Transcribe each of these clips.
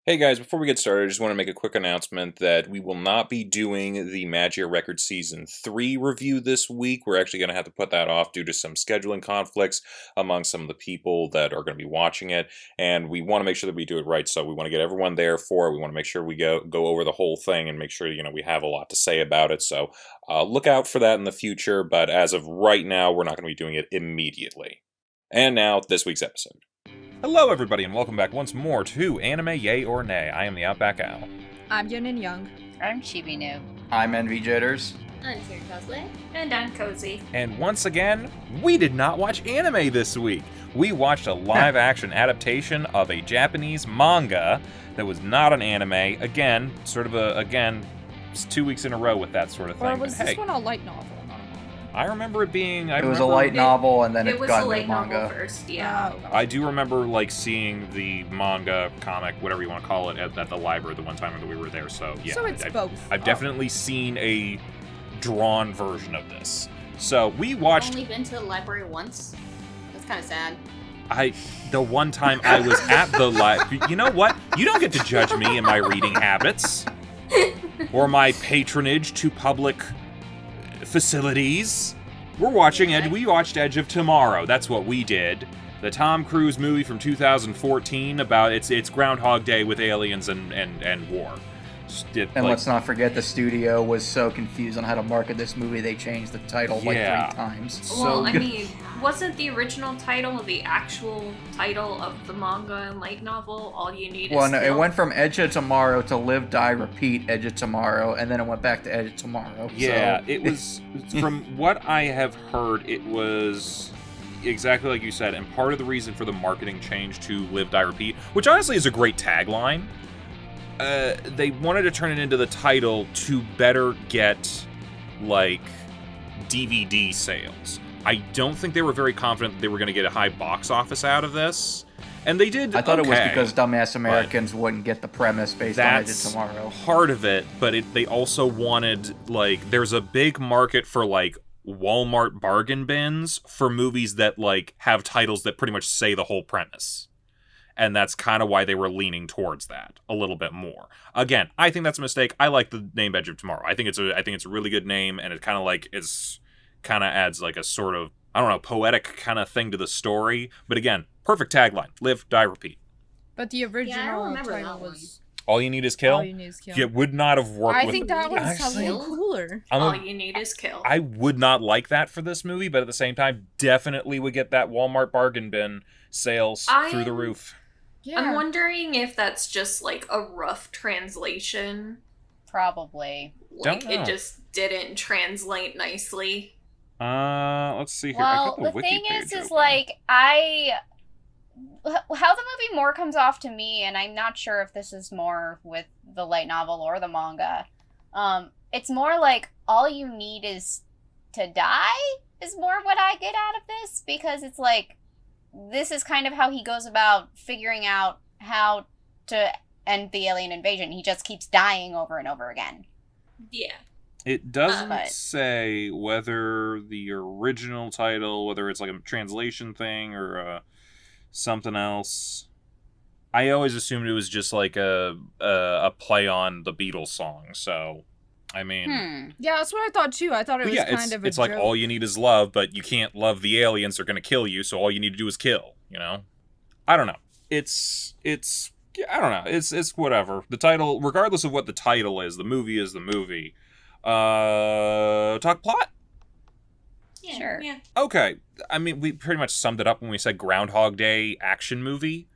Hey guys, before we get started, I just want to make a quick announcement that we will not be doing the Magia Records Season 3 review this week. We're actually going to have to put that off due to some scheduling conflicts among some of the people that are going to be watching it, and we want to make sure that we do it right, so we want to get everyone there for it. We want to make sure we go over the whole thing and make sure, we have a lot to say about it, so look out for that in the future, but as of right now, we're not going to be doing it immediately. And now, this week's episode. Hello everybody and welcome back once more to Anime Yay or Nay. I am TheOutbackAl. I'm Yin&Jung. I'm Chibi Noob. I'm NV I'm CheerandCosplay. And I'm Kozi. And once again, we did not watch anime this week. We watched a live-action adaptation of a Japanese manga that was not an anime. Again, it's 2 weeks in a row with that sort of thing. Or was this one a light novel? I remember it being... It was a light novel, and then it got into light manga. Novel first, yeah. I do remember, seeing the manga, comic, whatever you want to call it, at the library the one time that we were there, so yeah. So it's both. I've definitely seen a drawn version of this. So we watched... I've only been to the library once. That's kind of sad. The one time I was at the library... You know what? You don't get to judge me and my reading habits. Or my patronage to public... facilities. We watched Edge of Tomorrow. That's what we did. The Tom Cruise movie from 2014 about it's Groundhog Day with aliens and war. Let's not forget the studio was so confused on how to market this movie they changed the title 3 times. Well, I mean, wasn't the original title the actual title of the manga and light novel All You Need Is Kill? It went from Edge of Tomorrow to Live, Die, Repeat, Edge of Tomorrow, and then it went back to Edge of Tomorrow. Yeah, so. It was, from what I have heard, it was exactly like you said, and part of the reason for the marketing change to Live, Die, Repeat, which honestly is a great tagline, they wanted to turn it into the title to better get, DVD sales. I don't think they were very confident that they were going to get a high box office out of this. And they did. I thought it was because dumbass Americans wouldn't get the premise based on Edge of Tomorrow. Part of it, but they also wanted, there's a big market for, Walmart bargain bins for movies that, have titles that pretty much say the whole premise. And that's kind of why they were leaning towards that a little bit more. Again, I think that's a mistake. I like the name Edge of Tomorrow. I think it's a really good name, and it kind of adds a sort of, I don't know, poetic kind of thing to the story. But again, perfect tagline: Live, Die, Repeat. But the original title that was All You Need Is Kill. All You Need Is Kill. It would not have worked. I think that would sound cooler. All You Need Is Kill. I would not like that for this movie, but at the same time, definitely would get that Walmart bargain bin sales through the roof. Yeah. I'm wondering if that's just a rough translation. Probably. Don't know. It just didn't translate nicely. Let's see here. Well, the thing is how the movie more comes off to me, and I'm not sure if this is more with the light novel or the manga. It's more all you need is to die is more what I get out of this, because it's this is kind of how he goes about figuring out how to end the alien invasion. He just keeps dying over and over again. Yeah. It doesn't say whether the original title, whether it's a translation thing or something else. I always assumed it was just a play on the Beatles song, so... I mean... Yeah, that's what I thought, too. I thought it was kind of a joke. It's all you need is love, but you can't love the aliens. They're going to kill you, so all you need to do is kill, I don't know. It's I don't know. It's whatever. The title, regardless of what the title is, the movie is the movie. Talk plot? Yeah, sure. Yeah. Okay. I mean, we pretty much summed it up when we said Groundhog Day action movie.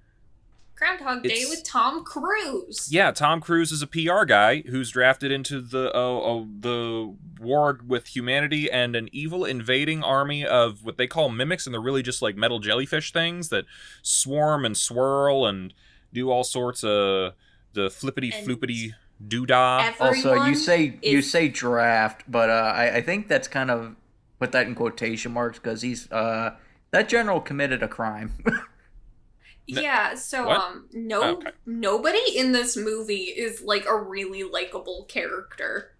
Groundhog Day with Tom Cruise. Yeah, Tom Cruise is a PR guy who's drafted into the war with humanity and an evil invading army of what they call mimics, and they're really just metal jellyfish things that swarm and swirl and do all sorts of the flippity-floopity doodah. Also, you say draft, but I think that's kind of put that in quotation marks because he's that general committed a crime. Yeah, so nobody in this movie is a really likable character.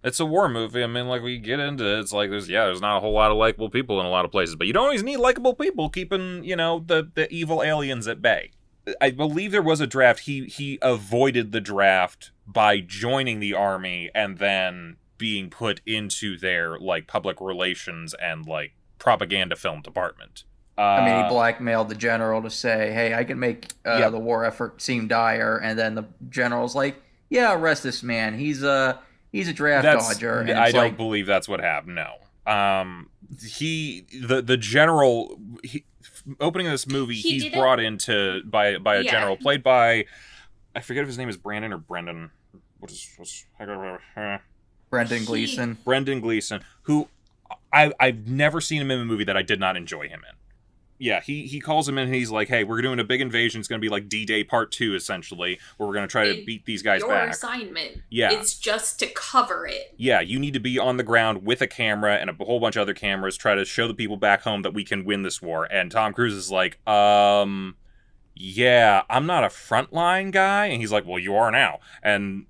It's a war movie. I mean, we get into it, it's there's not a whole lot of likable people in a lot of places, but you don't always need likable people keeping, the evil aliens at bay. I believe there was a draft. He avoided the draft by joining the army and then being put into their like public relations and like propaganda film department. I mean, he blackmailed the general to say, "Hey, I can make the war effort seem dire," and then the general's like, "Yeah, arrest this man. He's a draft dodger." And I don't believe that's what happened. No. The general opening of this movie, he's brought into by a general played by, I forget if his name is Brandon or Brendan. Brendan Gleeson. Brendan Gleeson, who I've never seen him in a movie that I did not enjoy him in. Yeah, he calls him in and he's like, hey, we're doing a big invasion. It's going to be like D-Day Part 2, essentially, where we're going to try to beat these guys back. Your assignment is just to cover it. Yeah, you need to be on the ground with a camera and a whole bunch of other cameras, try to show the people back home that we can win this war. And Tom Cruise is like, yeah, I'm not a frontline guy. And he's like, well, you are now. And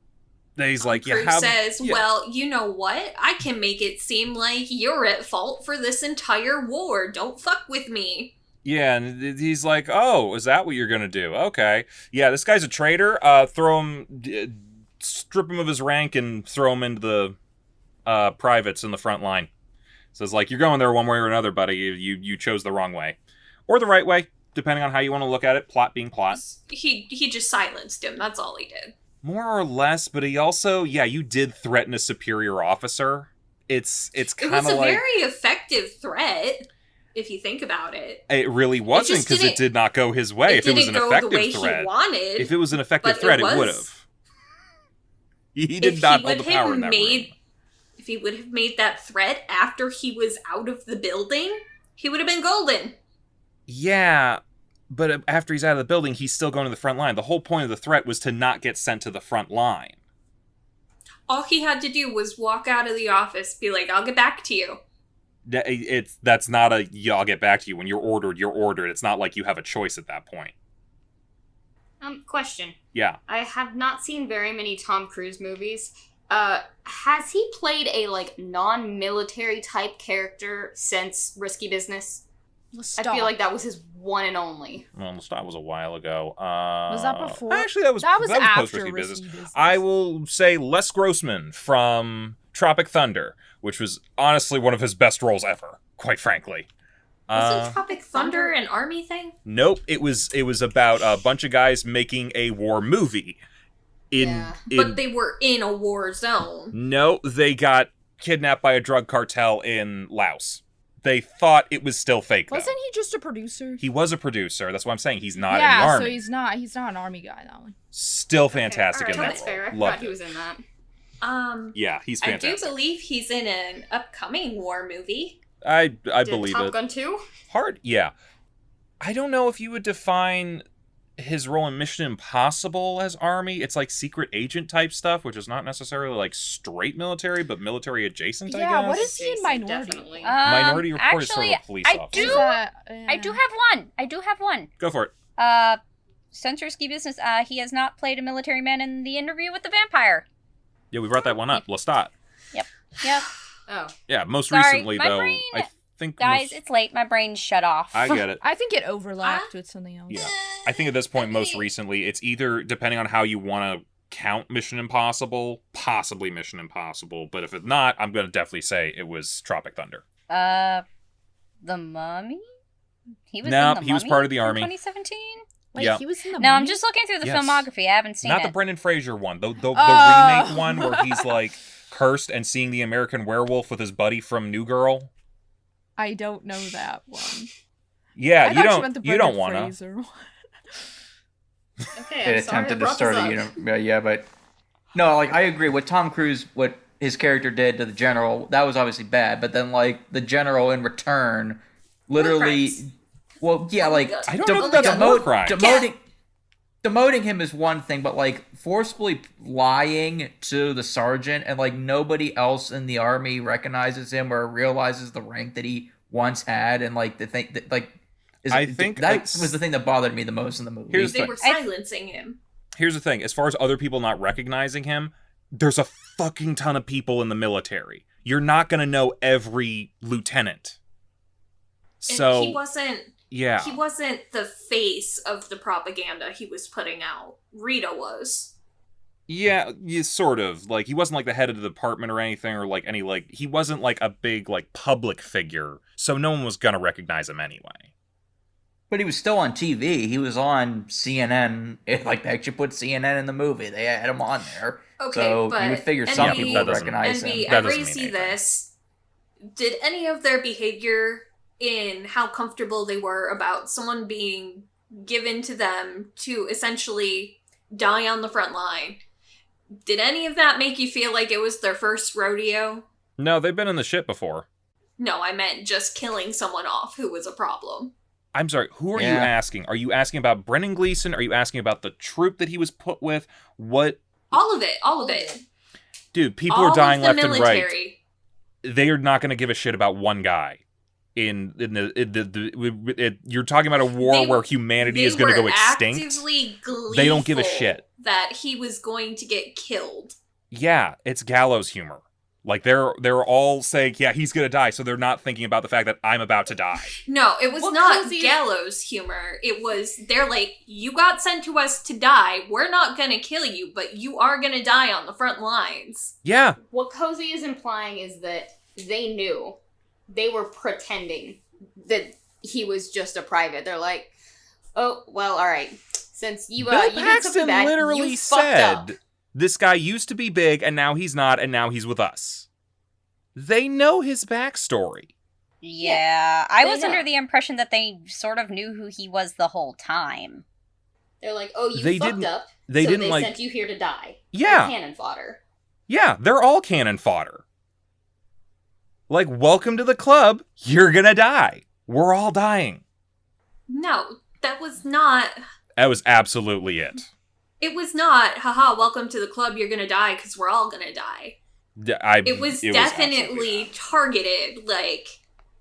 he's like, Cruise says, well, you know what? I can make it seem like you're at fault for this entire war. Don't fuck with me. Yeah, and he's like, oh, is that what you're going to do? Okay. Yeah, this guy's a traitor. Throw him, strip him of his rank and throw him into the privates in the front line. Says, like, you're going there one way or another, buddy. You chose the wrong way. Or the right way, depending on how you want to look at it. Plot being plot. He just silenced him. That's all he did. More or less, but he also, you did threaten a superior officer. It's kind of like... It was a very effective threat. If you think about it. It really wasn't, because it did not go his way. If it was an effective threat. If it was an effective threat, it would have. He did not hold the power in that room. If he would have made that threat after he was out of the building, he would have been golden. Yeah, but after he's out of the building, he's still going to the front line. The whole point of the threat was to not get sent to the front line. All he had to do was walk out of the office, be like, I'll get back to you. That's not I'll get back to you. When you're ordered, you're ordered. It's not like you have a choice at that point. Question. Yeah. I have not seen very many Tom Cruise movies. Has he played a, like, non-military type character since Risky Business? I feel like that was his one and only. Well, Lestat was a while ago. Was that before? Actually, that was after post-Risky Business. I will say Les Grossman from Tropic Thunder, which was honestly one of his best roles ever, quite frankly. Wasn't Tropic Thunder an army thing? Nope, it was about a bunch of guys making a war movie. But they were in a war zone. No, they got kidnapped by a drug cartel in Laos. They thought it was still fake, though. Wasn't he just a producer? He was a producer. That's what I'm saying. He's not in the army. So he's not an army guy, that one. Still fantastic in that That's fair. I forgot he was in that. Yeah, he's fantastic. I do believe he's in an upcoming war movie. I believe Top it. Gun 2? Hard, yeah. I don't know if you would define his role in Mission Impossible as army. It's like secret agent type stuff, which is not necessarily like straight military, but military adjacent, I guess. Yeah, what is he in Minority? Minority Report is sort of a police officer. I do have one. Go for it. Since Risky Business, he has not played a military man in The Interview with the Vampire. Yeah, we brought that one up. Lestat. Yep. Oh. Yeah, most recently, though, I think... Guys, it's late. My brain's shut off. I get it. I think it overlapped with something else. Yeah. I think at this point, most recently, it's either, depending on how you want to count Mission Impossible, possibly Mission Impossible, but if it's not, I'm going to definitely say it was Tropic Thunder. The Mummy? He was he was part of the army. 2017? He was in the No, I'm just looking through the filmography. I haven't seen Not it. the Brendan Fraser one. The remake one where he's like cursed and seeing the American Werewolf with his buddy from New Girl. I don't know that one. Yeah, you don't want to. Okay, it attempted to start but no, like I agree with Tom Cruise. What his character did to the general, that was obviously bad. But then, like the general in return, literally, I don't know if that's war crime. Demoting him is one thing, but like forcibly lying to the sergeant and like nobody else in the army recognizes him or realizes the rank that he once had, and like the thing that like that was the thing that bothered me the most in the movie. They were silencing him. Here's the thing: as far as other people not recognizing him, there's a fucking ton of people in the military. You're not gonna know every lieutenant. So he wasn't. Yeah. He wasn't the face of the propaganda he was putting out. Rita was. Yeah, sort of. Like, he wasn't, like, the head of the department or anything, or, like, he wasn't, like, a big, like, public figure, so no one was gonna recognize him anyway. But he was still on TV. He was on CNN. Like, they actually put CNN in the movie. They had him on there. Okay, so but you would figure some people would recognize him. I raised this. Did any of their behavior in how comfortable they were about someone being given to them to essentially die on the front line, did any of that make you feel like it was their first rodeo? No, they've been in the shit before. No, I meant just killing someone off who was a problem. I'm sorry, who are you asking? Are you asking about Brennan Gleeson? Are you asking about the troop that he was put with? What? All of it. Dude, people are dying left and right. They are not going to give a shit about one guy. You're talking about a war where humanity is going to go extinct. Actively they don't give a shit that he was going to get killed. Yeah, it's gallows humor. Like, they're all saying, yeah, he's gonna die, so they're not thinking about the fact that I'm about to die. No, it was not gallows humor. It was, they're like, you got sent to us to die. We're not gonna kill you, but you are gonna die on the front lines. Yeah. What Kozi is implying is that they knew. They were pretending that he was just a private. They're like, oh, well, all right. Since you did something bad, literally you fucked up. This guy used to be big, and now he's not, and now he's with us. They know his backstory. Yeah, I was under the impression that they sort of knew who he was the whole time. They're like, oh, you fucked up, so they sent you here to die. Yeah. You're cannon fodder. Yeah, they're all cannon fodder. Like, welcome to the club, you're gonna die. We're all dying. No, that was not... That was absolutely it. It was not, haha, welcome to the club, you're gonna die, because we're all gonna die. It was definitely targeted, like,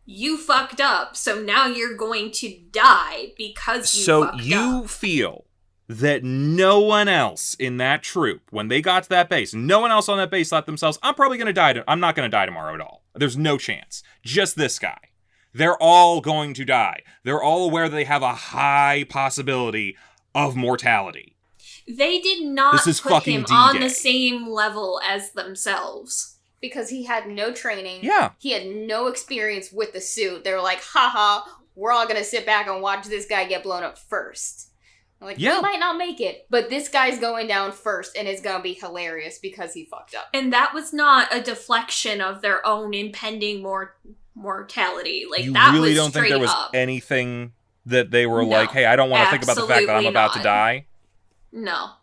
you fucked up, so now you're going to die because you fucked up. So you feel that no one else in that troop, when they got to that base, no one else on that base thought themselves, I'm probably gonna die, I'm not gonna die tomorrow at all. There's no chance. Just this guy. They're all going to die. They're all aware that they have a high possibility of mortality. They did not put him on the same level as themselves. Because he had no training. Yeah. He had no experience with the suit. They were like, haha, we're all going to sit back and watch this guy get blown up first. Like, we might not make it, but this guy's going down first, and it's going to be hilarious because he fucked up. And that was not a deflection of their own impending mortality. Like, that was straight up. You really don't think there was anything that they were like, hey, I don't want to think about the fact that I'm about to die? No.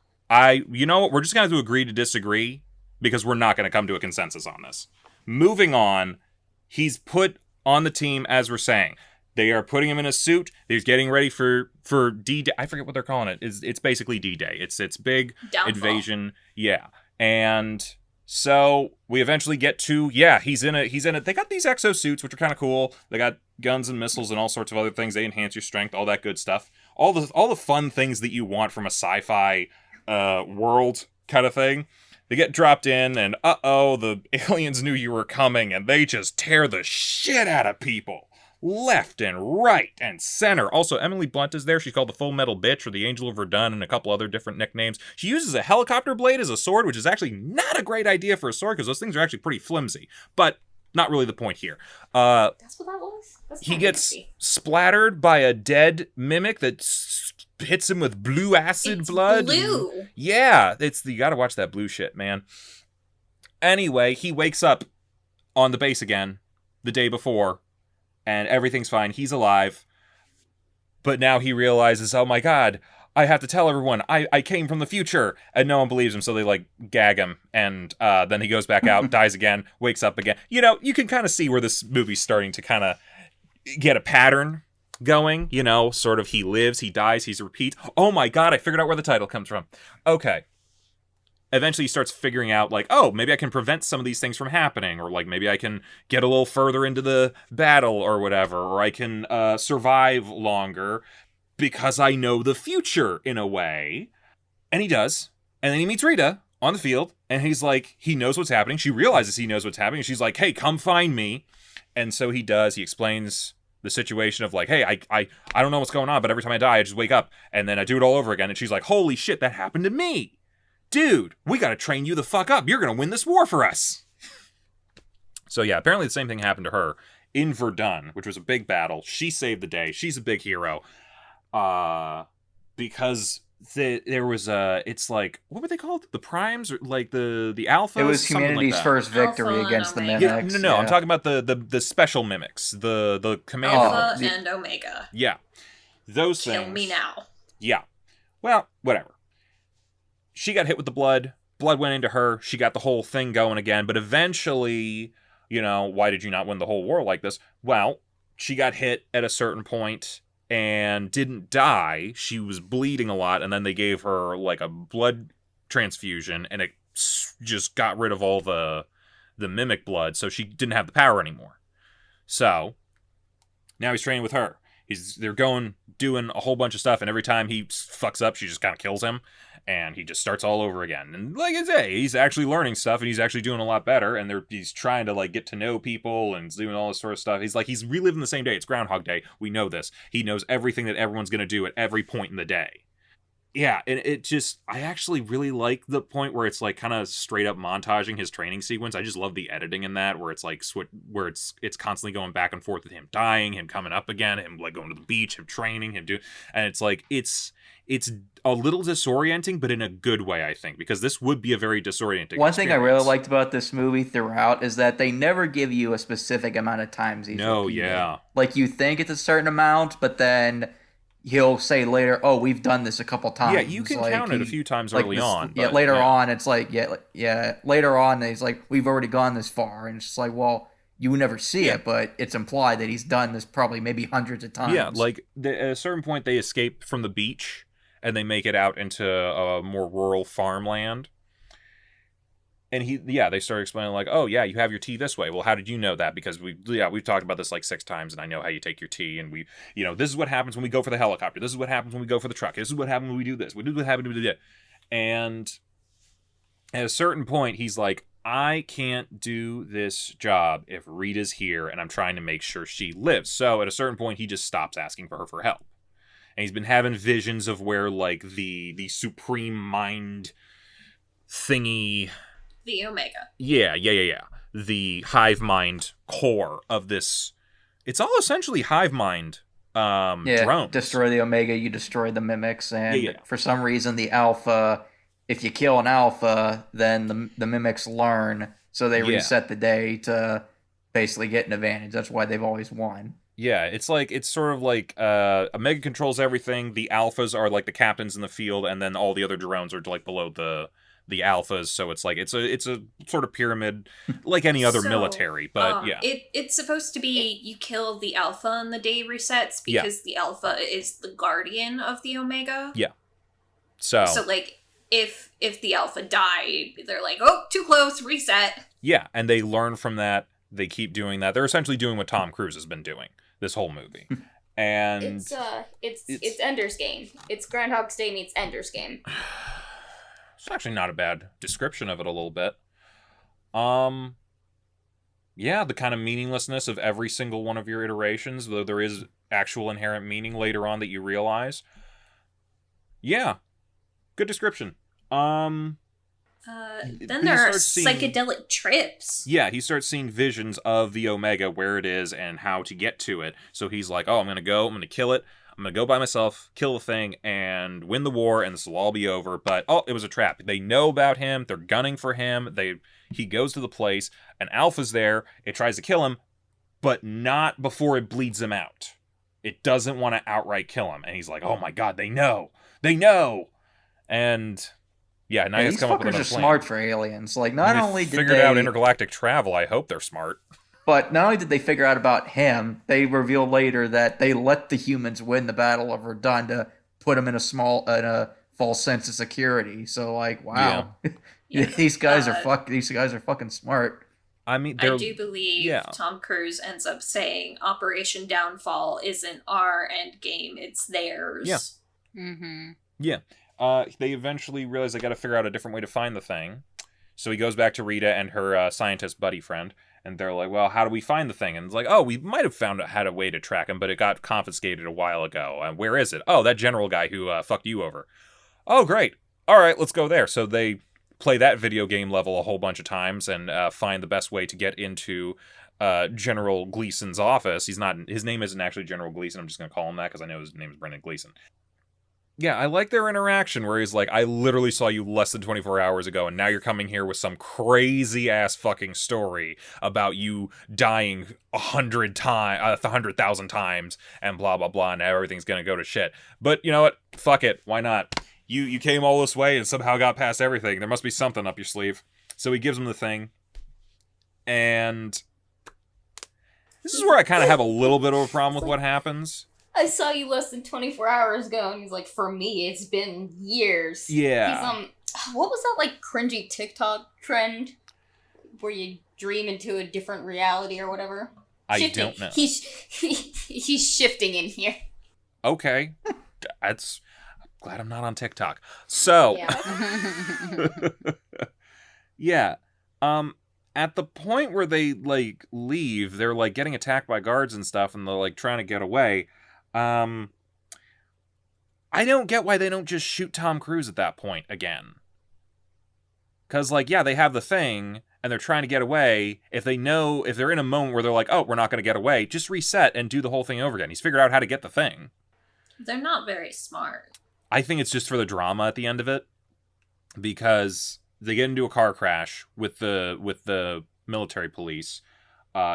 You know what? We're just going to have to agree to disagree because we're not going to come to a consensus on this. Moving on, he's put on the team, as we're saying. They are putting him in a suit. They're getting ready for D-Day. I forget what they're calling it. It's basically D-Day. It's big downfall. Invasion. Yeah. And so we eventually get to, he's in it. They got these exosuits, which are kind of cool. They got guns and missiles and all sorts of other things. They enhance your strength, all that good stuff. All the fun things that you want from a sci-fi world kind of thing. They get dropped in, and the aliens knew you were coming, and they just tear the shit out of people. Left and right and center. Also, Emily Blunt is there. She's called the Full Metal Bitch or the Angel of Verdun and a couple other different nicknames. She uses a helicopter blade as a sword, which is actually not a great idea for a sword because those things are actually pretty flimsy. But not really the point here. That's what that was? He gets splattered by a dead mimic that hits him with blue acid blood. Blue. Yeah, you gotta watch that blue shit, man. Anyway, he wakes up on the base again the day before. And everything's fine. He's alive. But now he realizes, oh my god, I have to tell everyone, I came from the future. And no one believes him, so they, gag him. And then he goes back out, dies again, wakes up again. You know, you can kind of see where this movie's starting to kind of get a pattern going. You know, sort of he lives, he dies, he's a repeat. Oh my god, I figured out where the title comes from. Okay. Eventually he starts figuring out, maybe I can prevent some of these things from happening, or, maybe I can get a little further into the battle or whatever, or I can survive longer because I know the future, in a way. And he does. And then he meets Rita on the field, and he's like, he knows what's happening. She realizes he knows what's happening, and she's like, hey, come find me. And so he does. He explains The situation of like, hey, I don't know what's going on, but every time I die, I just wake up and then I do it all over again. And she's like, holy shit, that happened to me. Dude, we gotta train you the fuck up. You're gonna win this war for us. So yeah, apparently the same thing happened to her in Verdun, which was a big battle. She saved the day. She's a big hero. Because there was it's like, what were they called? The primes, or like the alphas? It was humanity's first victory Alpha against the and mimics. Yeah, no, I'm talking about the special mimics, the command. Alpha and Omega. Yeah, those things. Kill me now. Yeah, well, whatever. She got hit with the blood. Blood went into her. She got the whole thing going again. But eventually, why did you not win the whole war like this? Well, she got hit at a certain point and didn't die. She was bleeding a lot, and then they gave her like a blood transfusion, and it just got rid of all the mimic blood, so she didn't have the power anymore. So now he's training with her. They're doing a whole bunch of stuff, and every time he fucks up, she just kind of kills him, and he just starts all over again. And like I say, he's actually learning stuff, and he's actually doing a lot better, and he's trying to like get to know people and doing all this sort of stuff. He's reliving the same day. It's Groundhog Day. We know this. He knows everything that everyone's going to do at every point in the day. Yeah, and I actually really like the point where it's like kind of straight up montaging his training sequence. I just love the editing in that, where it's like where it's constantly going back and forth with him dying, him coming up again, him like going to the beach, him training, him doing, and it's like it's a little disorienting, but in a good way, I think, because this would be a very disorienting One thing I really experience. liked about this movie throughout is that they never give you a specific amount of times he's repeated. Yeah. Like, you think it's a certain amount, but then he'll say later, oh, we've done this a couple times. Yeah, you can count it a few times early on. Yeah, but, later on, it's like, later on, he's like, we've already gone this far. And it's just like, well, you never see it, but it's implied that he's done this probably maybe hundreds of times. Yeah, like, at a certain point, they escape from the beach, and they make it out into a more rural farmland. And they started explaining like, oh yeah, you have your tea this way. Well, how did you know that? Because we've talked about this like 6 times, and I know how you take your tea. And this is what happens when we go for the helicopter. This is what happens when we go for the truck. This is what happens when we do this. We do what happens when we do that. And at a certain point, he's like, I can't do this job if Rita's here, and I'm trying to make sure she lives. So at a certain point, he just stops asking for her for help. And he's been having visions of where like the supreme mind thingy. The Omega. Yeah. The hive mind core of this. It's all essentially hive mind drones. Destroy the Omega, you destroy the mimics, and for some reason the Alpha, if you kill an Alpha, then the mimics learn, so they reset the day to basically get an advantage. That's why they've always won. Yeah, it's sort of like Omega controls everything. The Alphas are like the captains in the field, and then all the other drones are like below the Alphas. So it's like it's a sort of pyramid, like any other military. But it's supposed to be you kill the Alpha and the day resets because the Alpha is the guardian of the Omega. Yeah. So like if the Alpha died, they're like, oh, too close, reset. Yeah, and they learn from that. They keep doing that. They're essentially doing what Tom Cruise has been doing this whole movie. And it's Ender's Game. It's Groundhog's Day meets Ender's Game. It's actually not a bad description of it a little bit. Yeah, the kind of meaninglessness of every single one of your iterations, though there is actual inherent meaning later on that you realize. Yeah. Good description. Then there are psychedelic trips. Yeah, he starts seeing visions of the Omega, where it is, and how to get to it. So he's like, oh, I'm going to kill it. I'm going to go by myself, kill the thing, and win the war, and this will all be over. But, it was a trap. They know about him. They're gunning for him. He goes to the place. An Alpha's there. It tries to kill him, but not before it bleeds him out. It doesn't want to outright kill him. And he's like, oh my god, they know. They know! And... yeah, now he's come up with another plan. These fuckers are smart for aliens. Like, not only did they figured out intergalactic travel, I hope they're smart. But not only did they figure out about him, they reveal later that they let the humans win the Battle of Verdun to put them in a false sense of security. So, like, wow, these guys are fucking smart. I mean, I do believe Tom Cruise ends up saying Operation Downfall isn't our end game; it's theirs. Yeah. Mm-hmm. Yeah. They eventually realize they got to figure out a different way to find the thing. So he goes back to Rita and her scientist buddy friend, And they're like, well, how do we find the thing? And it's like, oh, we might have had a way to track him, but it got confiscated a while ago. Where is it? Oh, that general guy who fucked you over. Oh, great. All right, let's go there. So they play that video game level a whole bunch of times and find the best way to get into General Gleason's office. His name isn't actually General Gleason. I'm just going to call him that because I know his name is Brendan Gleason. Yeah, I like their interaction where he's like, I literally saw you less than 24 hours ago, and now you're coming here with some crazy-ass fucking story about you dying 100,000 times, and blah, blah, blah, and everything's gonna go to shit. But you know what? Fuck it. Why not? You came all this way and somehow got past everything. There must be something up your sleeve. So he gives him the thing, and this is where I kind of have a little bit of a problem with what happens. I saw you less than 24 hours ago, and he's like, for me, it's been years. Yeah. He's, what was that, like, cringy TikTok trend? Where you dream into a different reality or whatever? I don't know. He's shifting in here. Okay. I'm glad I'm not on TikTok. So. Yeah. Yeah. At the point where they, like, leave, they're, like, getting attacked by guards and stuff, and they're, like, trying to get away. I don't get why they don't just shoot Tom Cruise at that point again. Because, like, yeah, they have the thing, and they're trying to get away. If they're in a moment where they're like, oh, we're not going to get away, just reset and do the whole thing over again. He's figured out how to get the thing. They're not very smart. I think it's just for the drama at the end of it. Because they get into a car crash with the military police.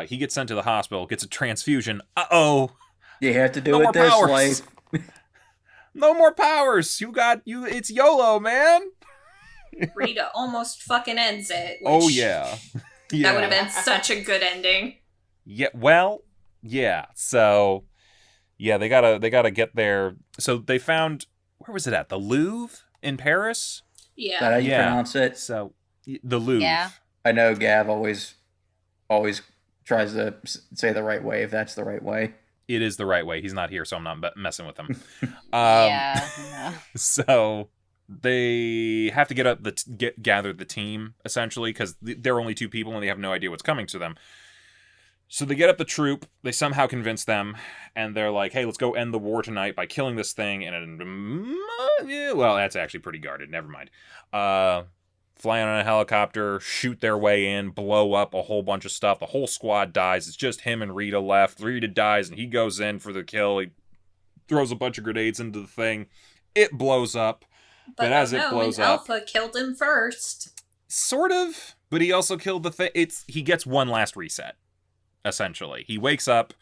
He gets sent to the hospital, gets a transfusion. Uh-oh! You have to do it this way. No more powers. It's YOLO, man. Rita almost fucking ends it. Oh yeah. That would have been such a good ending. Yeah. Well. Yeah. So. Yeah, they gotta get there. So they found, where was it at? The Louvre in Paris. Yeah. Is that how you pronounce it? So the Louvre. Yeah. I know Gav always tries to say the right way if that's the right way. It is the right way. He's not here, so I'm not messing with him. Yeah. No. So they have to gather the team, essentially, because they're only two people and they have no idea what's coming to them. So they get up the troop, they somehow convince them, and they're like, hey, let's go end the war tonight by killing this thing. And, well, that's actually pretty guarded. Never mind. Fly on a helicopter, shoot their way in, blow up a whole bunch of stuff. The whole squad dies. It's just him and Rita left. Rita dies, and he goes in for the kill. He throws a bunch of grenades into the thing. It blows up. But as it blows up... Alpha killed him first. Sort of. But he also killed the thing. He gets one last reset, essentially. He wakes up,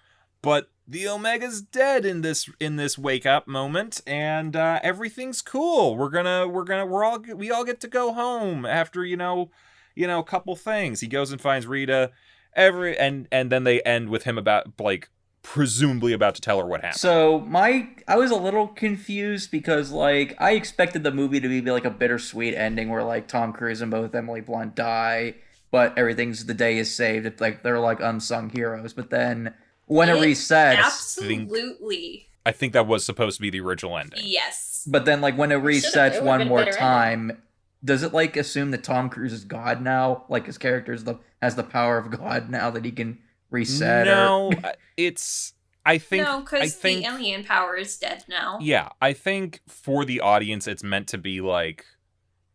but the Omega's dead in this wake up moment, and everything's cool. We all get to go home after a couple things. He goes and finds Rita, and then they end with him presumably about to tell her what happened. So I was a little confused because I expected the movie to be like a bittersweet ending where Tom Cruise and both Emily Blunt die, but the day is saved. It's they're unsung heroes. But then when it resets, absolutely. I think that was supposed to be the original ending. Yes. But then when it resets one more time, does it assume that Tom Cruise is God now? His character has the power of God now that he can reset? No, I think because the alien power is dead now. Yeah, I think for the audience, it's meant to be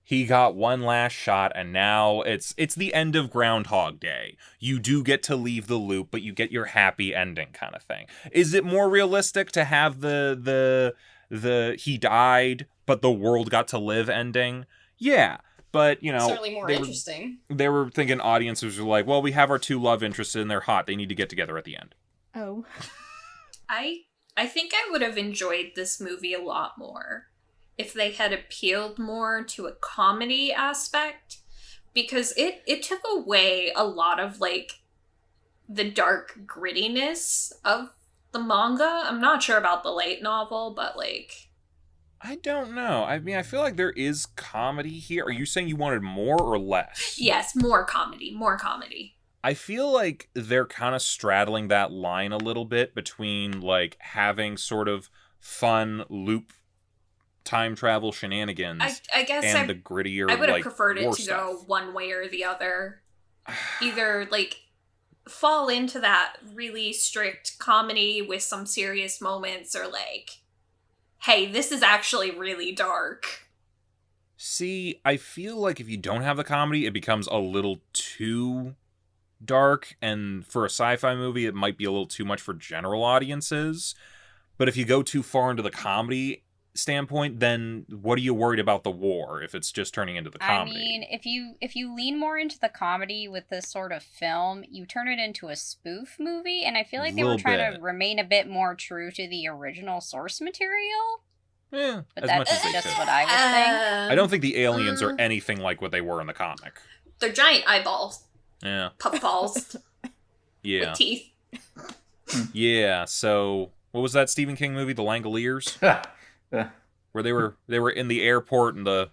he got one last shot, and now it's the end of Groundhog Day. You do get to leave the loop, but you get your happy ending kind of thing. Is it more realistic to have the he died, but the world got to live ending? Yeah, but certainly more interesting. They were thinking audiences were like, well, we have our two love interests and they're hot. They need to get together at the end. Oh. I think I would have enjoyed this movie a lot more if they had appealed more to a comedy aspect, because it took away a lot of the dark grittiness of the manga. I'm not sure about the light novel, but I don't know. I mean, I feel like there is comedy here. Are you saying you wanted more or less? Yes, more comedy. I feel like they're kind of straddling that line a little bit between having sort of fun loop time travel shenanigans I guess and the grittier I would have preferred it to stuff. go one way or the other. Either fall into that really strict comedy with some serious moments, or like, hey, this is actually really dark. See, I feel like if you don't have the comedy, it becomes a little too dark, and for a sci-fi movie, it might be a little too much for general audiences. But if you go too far into the comedy standpoint, then what are you worried about the war if it's just turning into the comedy? I mean, if you lean more into the comedy with this sort of film, you turn it into a spoof movie, and I feel like they were trying to remain a bit more true to the original source material. Yeah, but that's just what I would think. I don't think the aliens are anything like what they were in the comic. They're giant eyeballs. Yeah. Puffballs. Yeah. With teeth. Yeah, so what was that Stephen King movie, The Langoliers? Where they were in the airport and the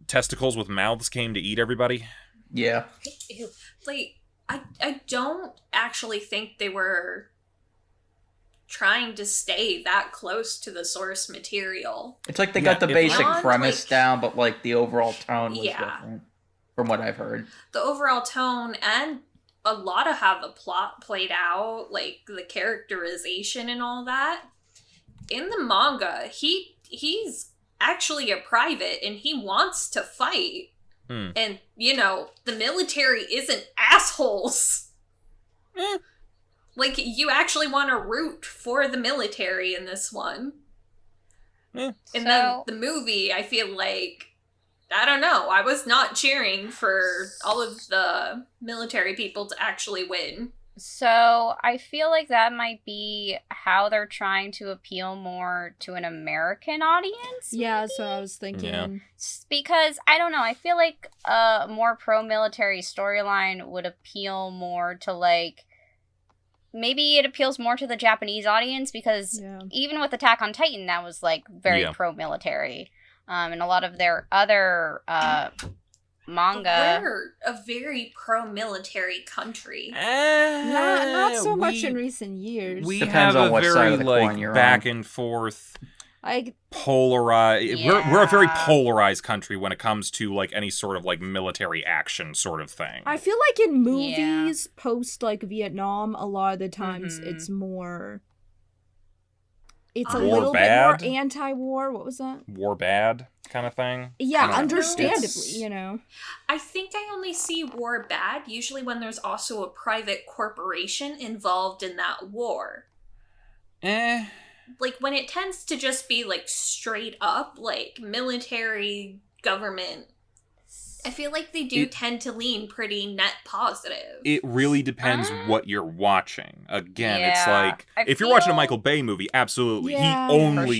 testicles with mouths came to eat everybody? Yeah. Like, I don't actually think they were trying to stay that close to the source material. It's like they got the basic premise down, but like the overall tone was different from what I've heard. The overall tone and a lot of how the plot played out, like the characterization and all that. In the manga, he's actually a private and he wants to fight. And, you know, the military isn't assholes. Like, you actually want to root for the military in this one. And then the movie, I feel like, I don't know, I was not cheering for all of the military people to actually win. So I feel like that might be how they're trying to appeal more to an American audience. Yeah, that's what I was thinking. Yeah. Because, I don't know, I feel like a more pro-military storyline would appeal more to, like, maybe it appeals more to the Japanese audience, because even with Attack on Titan, that was, like, very pro-military. And a lot of their other manga. We're a very pro-military country. Not so much in recent years. We Depends have on a what side very of the coin you're back on. and forth, like polarized. We're a very polarized country when it comes to like any sort of like military action sort of thing. I feel like in movies post like Vietnam, a lot of the times it's more. It's a little bit more anti-war. What was that? War bad kind of thing? Yeah, understandably, you know. I think I only see war bad usually when there's also a private corporation involved in that war. Like, when it tends to just be, like, straight up, like, military, government, I feel like they do tend to lean pretty net positive. It really depends what you're watching. Again, it's like, if you're watching a Michael Bay movie, absolutely. He only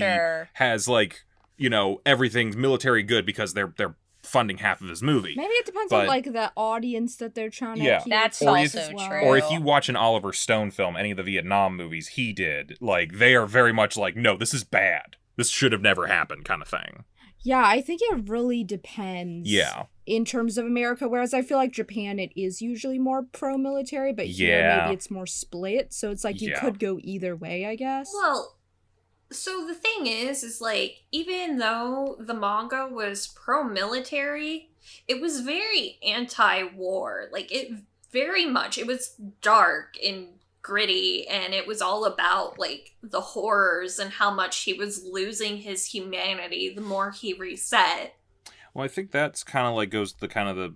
has, like, you know, everything's military good because they're funding half of his movie. Maybe it depends on, like, the audience that they're trying to keep. That's also true. Or if you watch an Oliver Stone film, any of the Vietnam movies he did, like, they are very much like, no, this is bad. This should have never happened kind of thing. Yeah, I think it really depends. Yeah. In terms of America, whereas I feel like Japan, it is usually more pro-military, but here maybe it's more split, so it's like you could go either way, I guess. Well, so the thing is like, even though the manga was pro-military, it was very anti-war. Like, it was dark and gritty, and it was all about, like, the horrors and how much he was losing his humanity the more he reset. Well, I think that's kind of like goes to the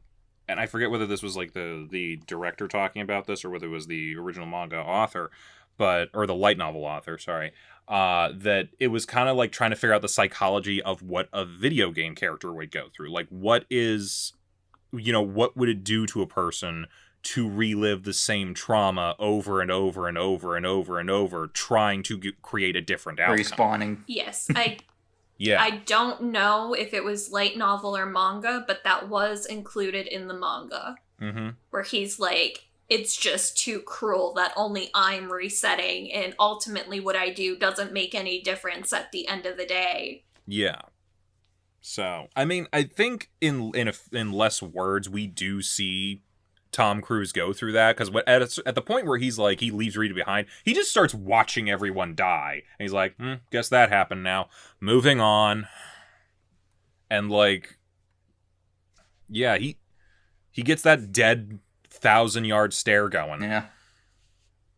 and I forget whether this was like the director talking about this or whether it was the original manga author, or the light novel author, sorry. That it was kind of like trying to figure out the psychology of what a video game character would go through. Like, what would it do to a person to relive the same trauma over and over and over and over and over, trying to create a different outcome. Respawning. Yes, I don't know if it was light novel or manga, but that was included in the manga. Mm-hmm. Where he's like, it's just too cruel that only I'm resetting, and ultimately what I do doesn't make any difference at the end of the day. Yeah. So, I mean, I think in less words, we do see Tom Cruise go through that, because at the point where he's like, he leaves Rita behind, he just starts watching everyone die, and he's like, guess that happened now, moving on. And like, yeah, he gets that dead 1,000-yard stare going. Yeah.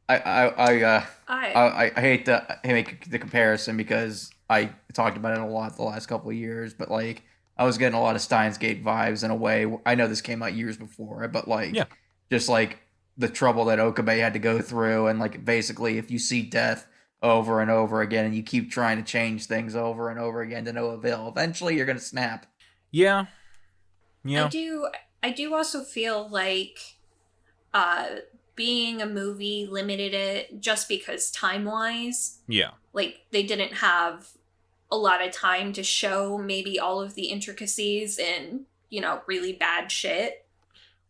I hate to make the comparison because I talked about it a lot the last couple of years, but like I was getting a lot of Steins Gate vibes in a way. I know this came out years before, but like just like the trouble that Okabe had to go through, and like basically if you see death over and over again and you keep trying to change things over and over again to no avail, eventually you're gonna snap. Yeah. I do also feel like being a movie limited it just because time-wise. Yeah. Like, they didn't have a lot of time to show maybe all of the intricacies and, really bad shit.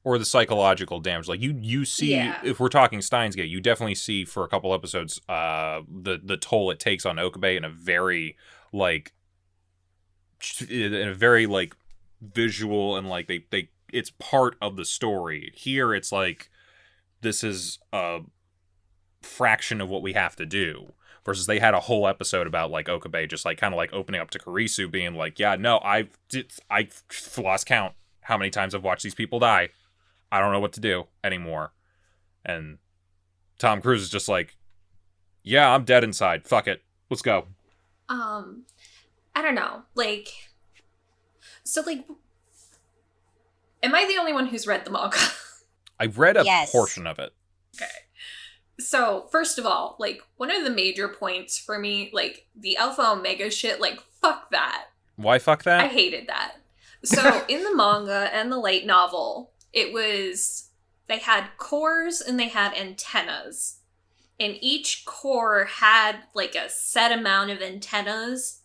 Or the psychological damage. Like, you see, if we're talking Steins Gate, you definitely see for a couple episodes the toll it takes on Okabe in a very, like, visual and, like, they it's part of the story. Here, it's like, this is a fraction of what we have to do. Versus they had a whole episode about, like, Okabe just, like, kind of, like, opening up to Kurisu, being like, yeah, no, I've lost count how many times I've watched these people die. I don't know what to do anymore. And Tom Cruise is just like, yeah, I'm dead inside. Fuck it. Let's go. I don't know. Like, so, like, am I the only one who's read the manga? I've read a portion of it. Okay. So, first of all, like, one of the major points for me, like, the Alpha Omega shit, like, fuck that. Why fuck that? I hated that. So, in the manga and the light novel, it was, they had cores and they had antennas. And each core had, like, a set amount of antennas.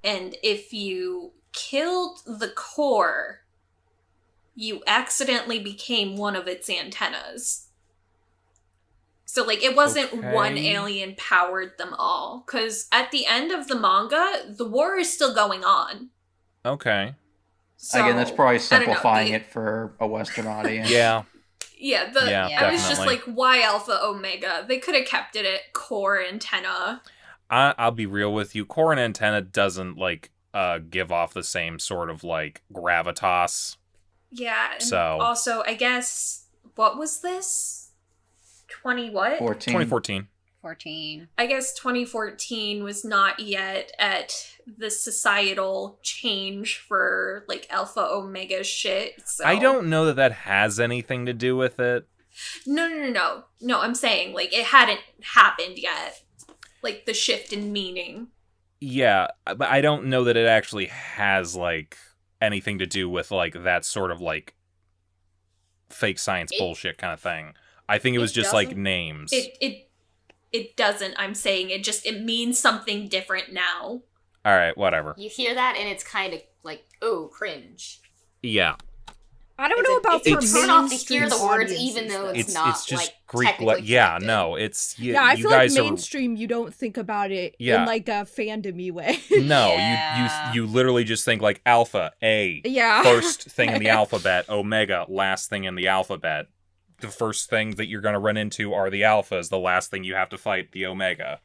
And if you killed the core, you accidentally became one of its antennas. So, like, it wasn't one alien powered them all. Because at the end of the manga, the war is still going on. Okay. So, again, that's probably simplifying it for a Western audience. Yeah. I was just like, why Alpha Omega? They could have kept it at core antenna. I'll be real with you. Core and antenna doesn't, like, give off the same sort of, like, gravitas. Yeah, and so also, I guess, what was this? 2014. I guess 2014 was not yet at the societal change for, like, Alpha Omega shit. So. I don't know that has anything to do with it. No. No, I'm saying, like, it hadn't happened yet. Like, the shift in meaning. Yeah, but I don't know that it actually has, like, anything to do with, like, that sort of, like, fake science bullshit kind of thing. I think it was just, like, names. It doesn't. I'm saying it means something different now. All right, whatever. You hear that and it's kind of like, oh, cringe. Yeah. I don't know about for turn off to hear the words, even though it's not it's just like Greek. No, it's I feel like mainstream. You don't think about it in like a fandom-y way. No, you literally just think like alpha, A, first thing in the alphabet, omega, last thing in the alphabet. The first things that you're going to run into are the alphas. The last thing you have to fight, the omega.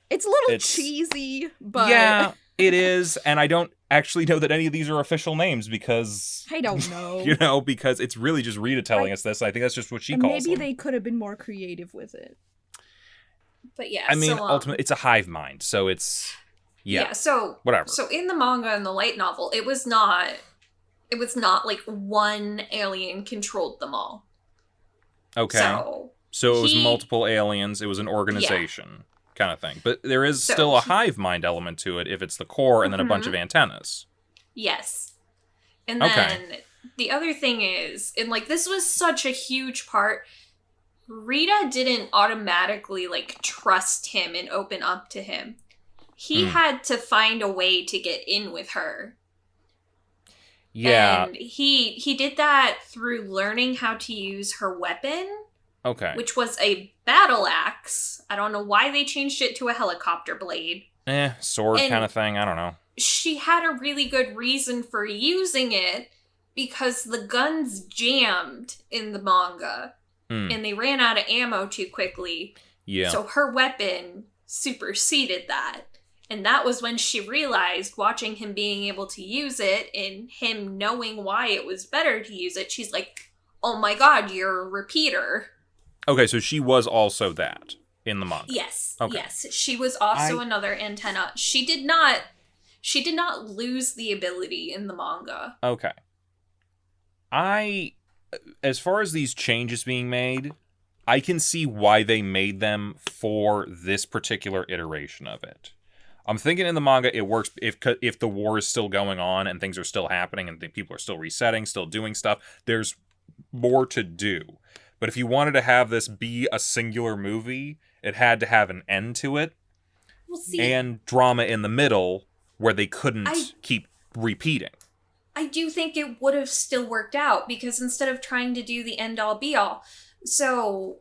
It's a little cheesy, but yeah, it is, and I don't actually know that any of these are official names because I don't know. Because it's really just Rita telling us this. I think that's just what she calls them. Maybe they could have been more creative with it. But yeah, I mean, ultimately, it's a hive mind, so it's so whatever. So in the manga and the light novel, it was not like one alien controlled them all. Okay. So it was multiple aliens. It was an organization kind of thing. But there is still a hive mind element to it if it's the core and then a bunch of antennas. Yes. And then the other thing is, and like this was such a huge part, Rita didn't automatically like trust him and open up to him. He had to find a way to get in with her. Yeah. And he did that through learning how to use her weapon. Okay. Which was a battle axe. I don't know why they changed it to a helicopter blade. Sword kind of thing. I don't know. She had a really good reason for using it because the guns jammed in the manga. And they ran out of ammo too quickly. Yeah. So her weapon superseded that. And that was when she realized, watching him being able to use it and him knowing why it was better to use it, she's like, oh my god, you're a repeater. Okay, so she was also that in the manga. Yes. Okay. Yes. She was also another antenna. She did not lose the ability in the manga. Okay. As far as these changes being made, I can see why they made them for this particular iteration of it. I'm thinking in the manga it works if the war is still going on and things are still happening and people are still resetting, still doing stuff, there's more to do. But if you wanted to have this be a singular movie, it had to have an end to it. Well, see, and drama in the middle where they couldn't keep repeating. I do think it would have still worked out, because instead of trying to do the end-all be-all. So,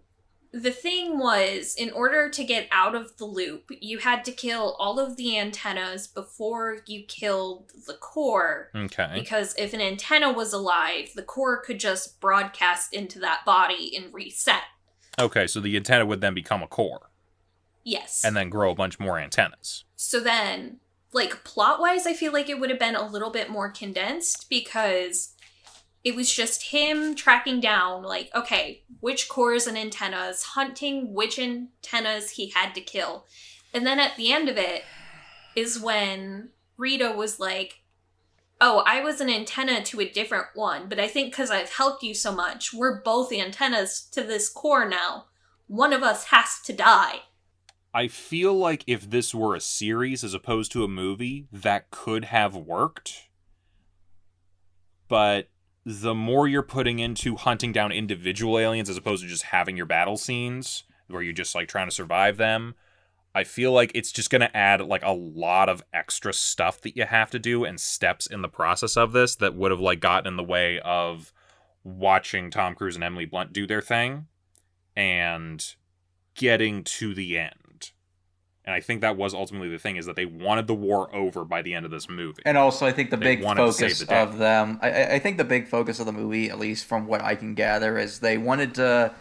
the thing was, in order to get out of the loop, you had to kill all of the antennas before you killed the core. Okay. Because if an antenna was alive, the core could just broadcast into that body and reset. Okay, so the antenna would then become a core. Yes. And then grow a bunch more antennas. So then, like, plot-wise, I feel like it would have been a little bit more condensed, because it was just him tracking down, like, okay, which cores and antennas, hunting which antennas he had to kill. And then at the end of it is when Rita was like, oh, I was an antenna to a different one, but I think because I've helped you so much, we're both antennas to this core now. One of us has to die. I feel like if this were a series as opposed to a movie, that could have worked. But the more you're putting into hunting down individual aliens as opposed to just having your battle scenes where you're just like trying to survive them, I feel like it's just going to add like a lot of extra stuff that you have to do and steps in the process of this that would have like gotten in the way of watching Tom Cruise and Emily Blunt do their thing and getting to the end. And I think that was ultimately the thing, is that they wanted the war over by the end of this movie. And also, I think the big focus of them, I think the big focus of the movie, at least from what I can gather, is they wanted to,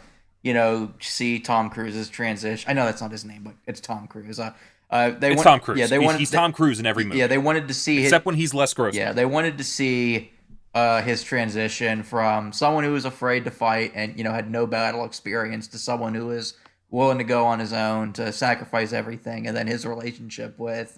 see Tom Cruise's transition. I know that's not his name, but it's Tom Cruise. It's Tom Cruise. Yeah, he's Tom Cruise in every movie. Yeah, they wanted to see except when he's Les Grossman. Yeah, they wanted to see his transition from someone who was afraid to fight and had no battle experience to someone who was willing to go on his own, to sacrifice everything, and then his relationship with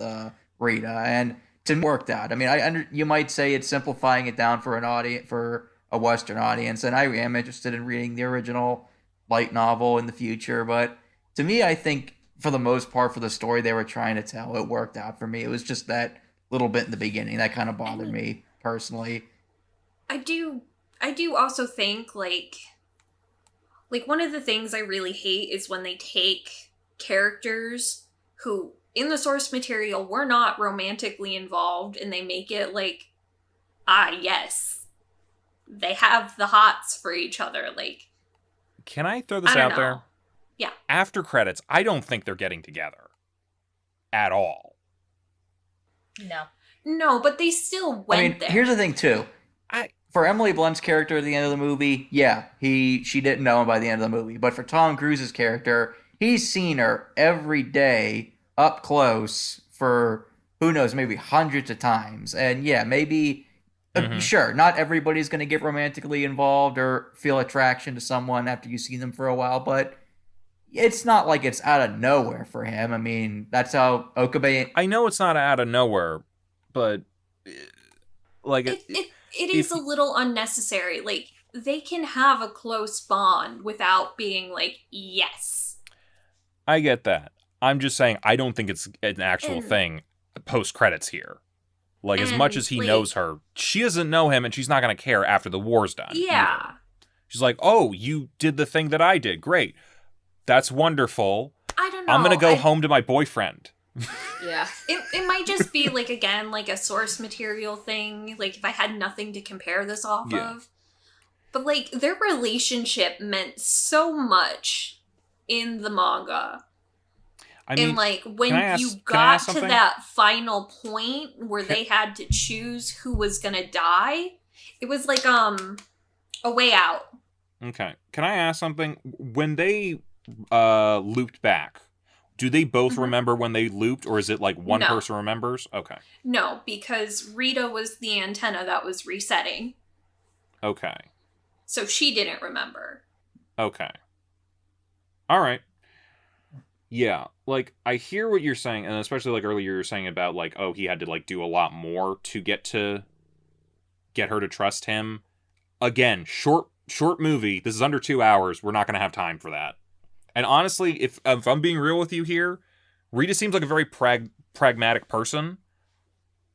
Rita, and it worked out. I mean, you might say it's simplifying it down for a Western audience, and I am interested in reading the original light novel in the future. But to me, I think for the most part, for the story they were trying to tell, it worked out for me. It was just that little bit in the beginning that kind of bothered me personally. I do also think like one of the things I really hate is when they take characters who in the source material were not romantically involved and they make it like, yes, they have the hots for each other. Like, can I throw this out there? Yeah. After credits, I don't think they're getting together at all. No, but they still went there. Here's the thing too. For Emily Blunt's character at the end of the movie, yeah, she didn't know him by the end of the movie. But for Tom Cruise's character, he's seen her every day up close for, who knows, maybe hundreds of times. And yeah, maybe, sure, not everybody's going to get romantically involved or feel attraction to someone after you've seen them for a while, but it's not like it's out of nowhere for him. I mean, that's how Okabe... I know it's not out of nowhere, but like... It is a little unnecessary. Like, they can have a close bond without being like, yes. I get that. I'm just saying, I don't think it's an actual thing post-credits here. Like, as much as he knows her, she doesn't know him, and she's not going to care after the war's done. Yeah. Either. She's like, oh, you did the thing that I did. Great. That's wonderful. I don't know. I'm going to go home to my boyfriend. Yeah. It might just be, like, again, like a source material thing. Like, if I had nothing to compare this off of. But, like, their relationship meant so much in the manga. I mean, and, like, when you got to that final point where they had to choose who was gonna die, it was like, a way out. Okay. Can I ask something? When they looped back, do they both remember when they looped, or is it like one person remembers? Okay. No, because Rita was the antenna that was resetting. Okay. So she didn't remember. Okay. All right. Yeah, like, I hear what you're saying, and especially, like, earlier you were saying about, like, oh, he had to, like, do a lot more to get her to trust him. Again, short movie. This is under 2 hours. We're not going to have time for that. And honestly, if I'm being real with you here, Rita seems like a very pragmatic person.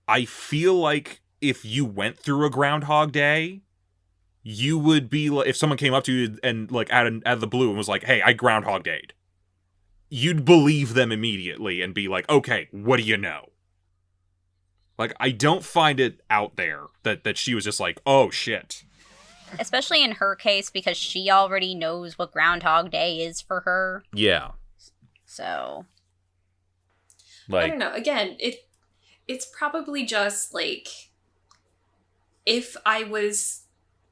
I feel like if you went through a Groundhog Day, you would be like, if someone came up to you and, like, out of the blue and was like, hey, I Groundhog Day'd, you'd believe them immediately and be like, okay, what do you know? Like, I don't find it out there that she was just like, oh, shit. Especially in her case, because she already knows what Groundhog Day is for her. Yeah. So. Like, I don't know. Again, it's probably just, like, if I was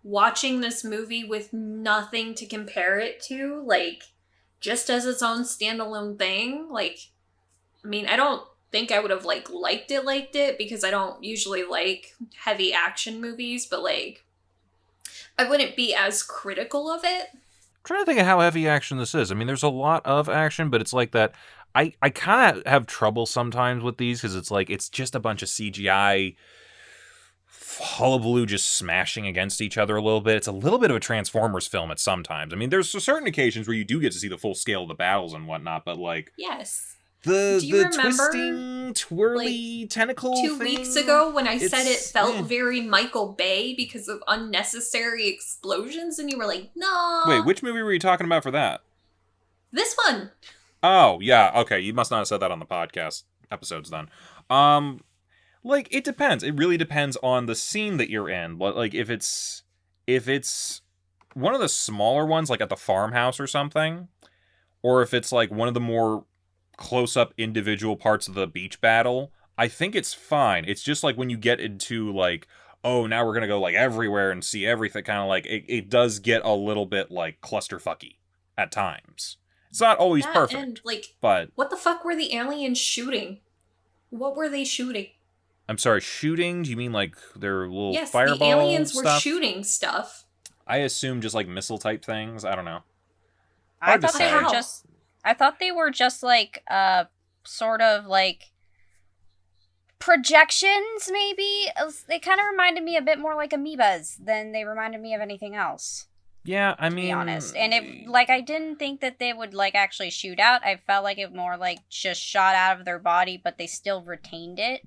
watching this movie with nothing to compare it to, like, just as its own standalone thing, like, I mean, I don't think I would have, like, liked it, because I don't usually like heavy action movies, but, like, I wouldn't be as critical of it. I'm trying to think of how heavy action this is. I mean, there's a lot of action, but it's like that. I kind of have trouble sometimes with these, because it's like, it's just a bunch of CGI hullabaloo just smashing against each other a little bit. It's a little bit of a Transformers film at sometimes. I mean, there's certain occasions where you do get to see the full scale of the battles and whatnot, but, like, Yes. the remember, twisting, twirly, like, tentacle 2 thing, weeks ago when I said it felt eh. very Michael Bay because of unnecessary explosions, and you were like, no. Wait, which movie were you talking about for that? This one. Oh, yeah, okay, you must not have said that on the podcast episodes then. Like, it depends. It really depends on the scene that you're in. Like, if it's one of the smaller ones, like at the farmhouse or something, or if it's like one of the more close-up individual parts of the beach battle, I think it's fine. It's just like when you get into, like, oh, now we're gonna go, like, everywhere and see everything, kind of like, it does get a little bit, like, clusterfucky at times. It's not always perfect, and, like, but... What the fuck were the aliens shooting? What were they shooting? I'm sorry, shooting? Do you mean, like, their little Yes, fireball the aliens stuff? were shooting stuff. I assume just, like, missile-type things? I don't know. I thought they were just, like, sort of, like, projections, maybe? They kind of reminded me a bit more like amoebas than they reminded me of anything else. Yeah, I mean... To be honest. And it, like, I didn't think that they would, like, actually shoot out. I felt like it more, like, just shot out of their body, but they still retained it.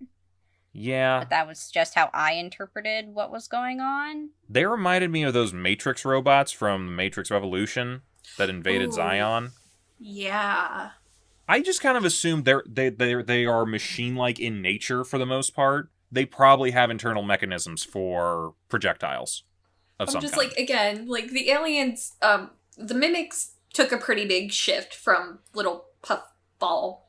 Yeah. But that was just how I interpreted what was going on. They reminded me of those Matrix robots from Matrix Revolution that invaded Zion. Yeah. I just kind of assumed they are machine-like in nature for the most part. They probably have internal mechanisms for projectiles of some kind. I'm just like, again, like, the aliens, the mimics took a pretty big shift from little puffball.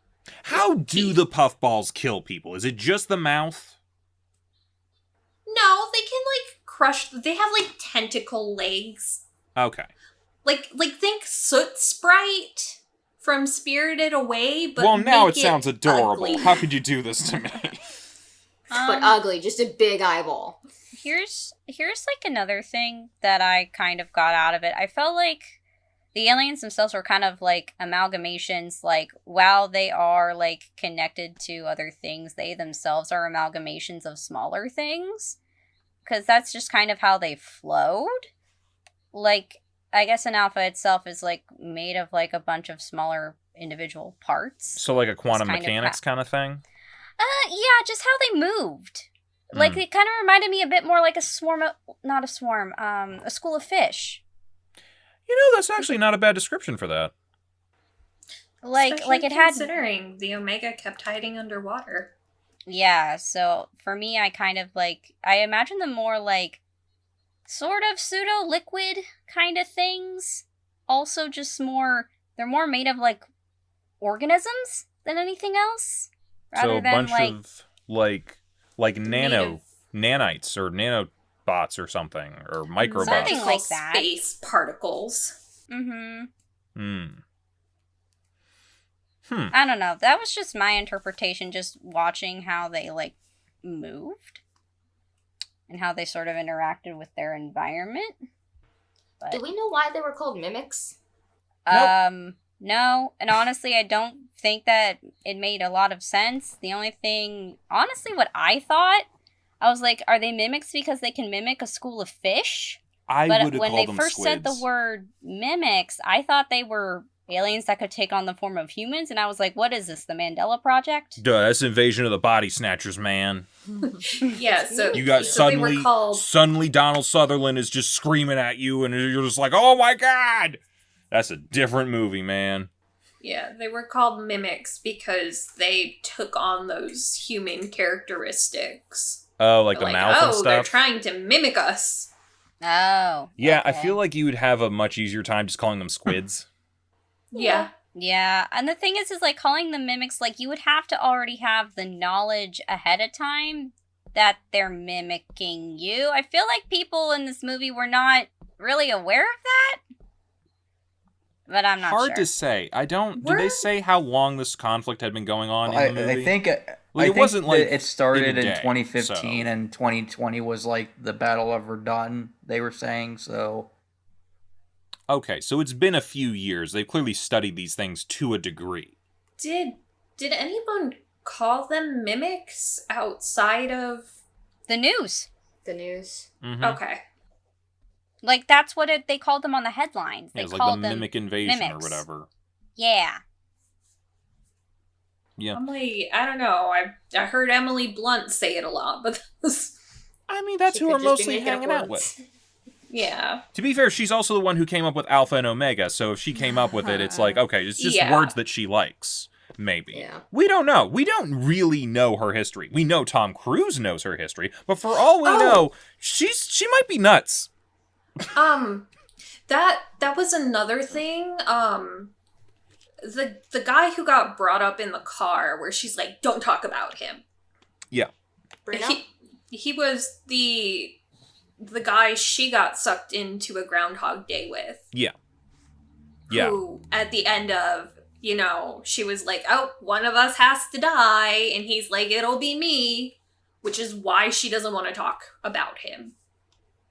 How do the puffballs kill people? Is it just the mouth? No, they can, like, crush. They have, like, tentacle legs. Okay. Like think Soot Sprite from Spirited Away, but well, now make it sounds adorable. Ugly. How could you do this to me? But ugly, just a big eyeball. Here's like another thing that I kind of got out of it. I felt like the aliens themselves were kind of like amalgamations, like, while they are, like, connected to other things, they themselves are amalgamations of smaller things. Because that's just kind of how they flowed. Like, I guess an alpha itself is, like, made of, like, a bunch of smaller individual parts. So, like, a quantum mechanics kind of thing? Yeah, just how they moved. Like, it kind of reminded me a bit more like a school of fish. You know, that's actually not a bad description for that. Especially It had... considering the Omega kept hiding underwater. Yeah, so for me, I kind of, like... I imagine them more like sort of pseudo-liquid kind of things. Also just more... They're more made of, like, organisms than anything else. Rather so a than, bunch like... of, like nanites or nanobots or something, or microbots. Something like that. Space particles. Mm-hmm. I don't know. That was just my interpretation, just watching how they, like, moved. And how they sort of interacted with their environment. But, do we know why they were called mimics? No, and honestly, I don't think that it made a lot of sense. The only thing, honestly, what I thought, I was like, are they mimics because they can mimic a school of fish? But when they first said the word mimics, I thought they were aliens that could take on the form of humans, and I was like, what is this, the Mandela Project? Duh, that's Invasion of the Body Snatchers, man. Yeah, so you got suddenly Donald Sutherland is just screaming at you, and you're just like, oh my god! That's a different movie, man. Yeah, they were called mimics because they took on those human characteristics. Oh, like the mouth and stuff? They're trying to mimic us. Oh. Yeah, okay. I feel like you would have a much easier time just calling them squids. Yeah. Yeah, and the thing is like calling them mimics, like you would have to already have the knowledge ahead of time that they're mimicking you. I feel like people in this movie were not really aware of that. But I'm not sure. Hard to say. Did they say how long this conflict had been going on in the movie? I think it wasn't like it started in day, 2015 and 2020 was like the Battle of Verdun, they were saying, so. Okay, so it's been a few years. They've clearly studied these things to a degree. Did anyone call them mimics outside of the news? The news. Mm-hmm. Okay. Like, that's what they called them on the headlines. They called like the mimic invasion mimics. Or whatever. Yeah. Yeah. I'm like, I don't know. I heard Emily Blunt say it a lot, but I mean, that's who we're mostly hanging out with. Yeah. To be fair, she's also the one who came up with Alpha and Omega, so if she came up with it, it's like, okay, it's just words that she likes. Maybe. Yeah. We don't know. We don't really know her history. We know Tom Cruise knows her history, but for all we know, she might be nuts. That was another thing. The guy who got brought up in the car where she's like, don't talk about him. Yeah. He was the guy she got sucked into a Groundhog Day with. Yeah. Yeah. Who, at the end of, she was like, oh, one of us has to die. And he's like, it'll be me. Which is why she doesn't want to talk about him.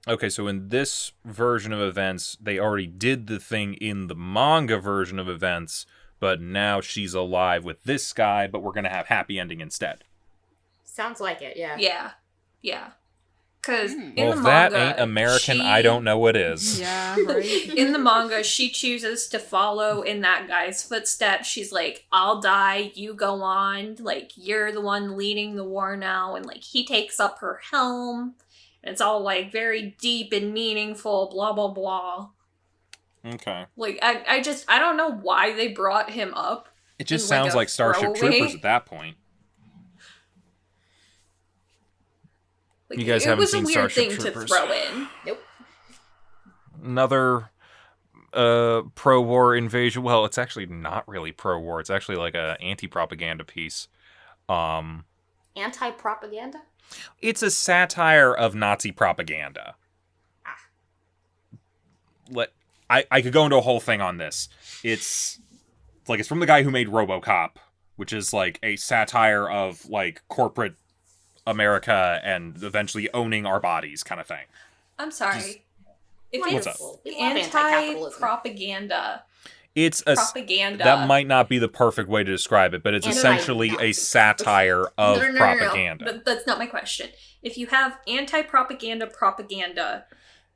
Okay, so in this version of events, they already did the thing in the manga version of events, but now she's alive with this guy, but we're going to have happy ending instead. Sounds like it, yeah. Yeah. Because in well, the if manga, that ain't American, I don't know what is. Yeah, right. In the manga, she chooses to follow in that guy's footsteps. She's like, I'll die, you go on. Like, you're the one leading the war now. And, like, he takes up her helm. And it's all, like, very deep and meaningful, blah, blah, blah. Okay. Like, I don't know why they brought him up. It just sounds like Starship Troopers at that point. Like, you guys haven't seen Starship Troopers. It was a weird thing to throw in. Nope. Another pro-war invasion. Well, it's actually not really pro-war. It's actually like a anti-propaganda piece. Anti-propaganda? It's a satire of Nazi propaganda. I could go into a whole thing on this. It's from the guy who made RoboCop, which is like a satire of like corporate America and eventually owning our bodies kind of thing. I'm sorry. If What's it's anti-propaganda, it's propaganda. That might not be the perfect way to describe it, but it's essentially a satire of propaganda. No. That's not my question. If you have anti-propaganda propaganda,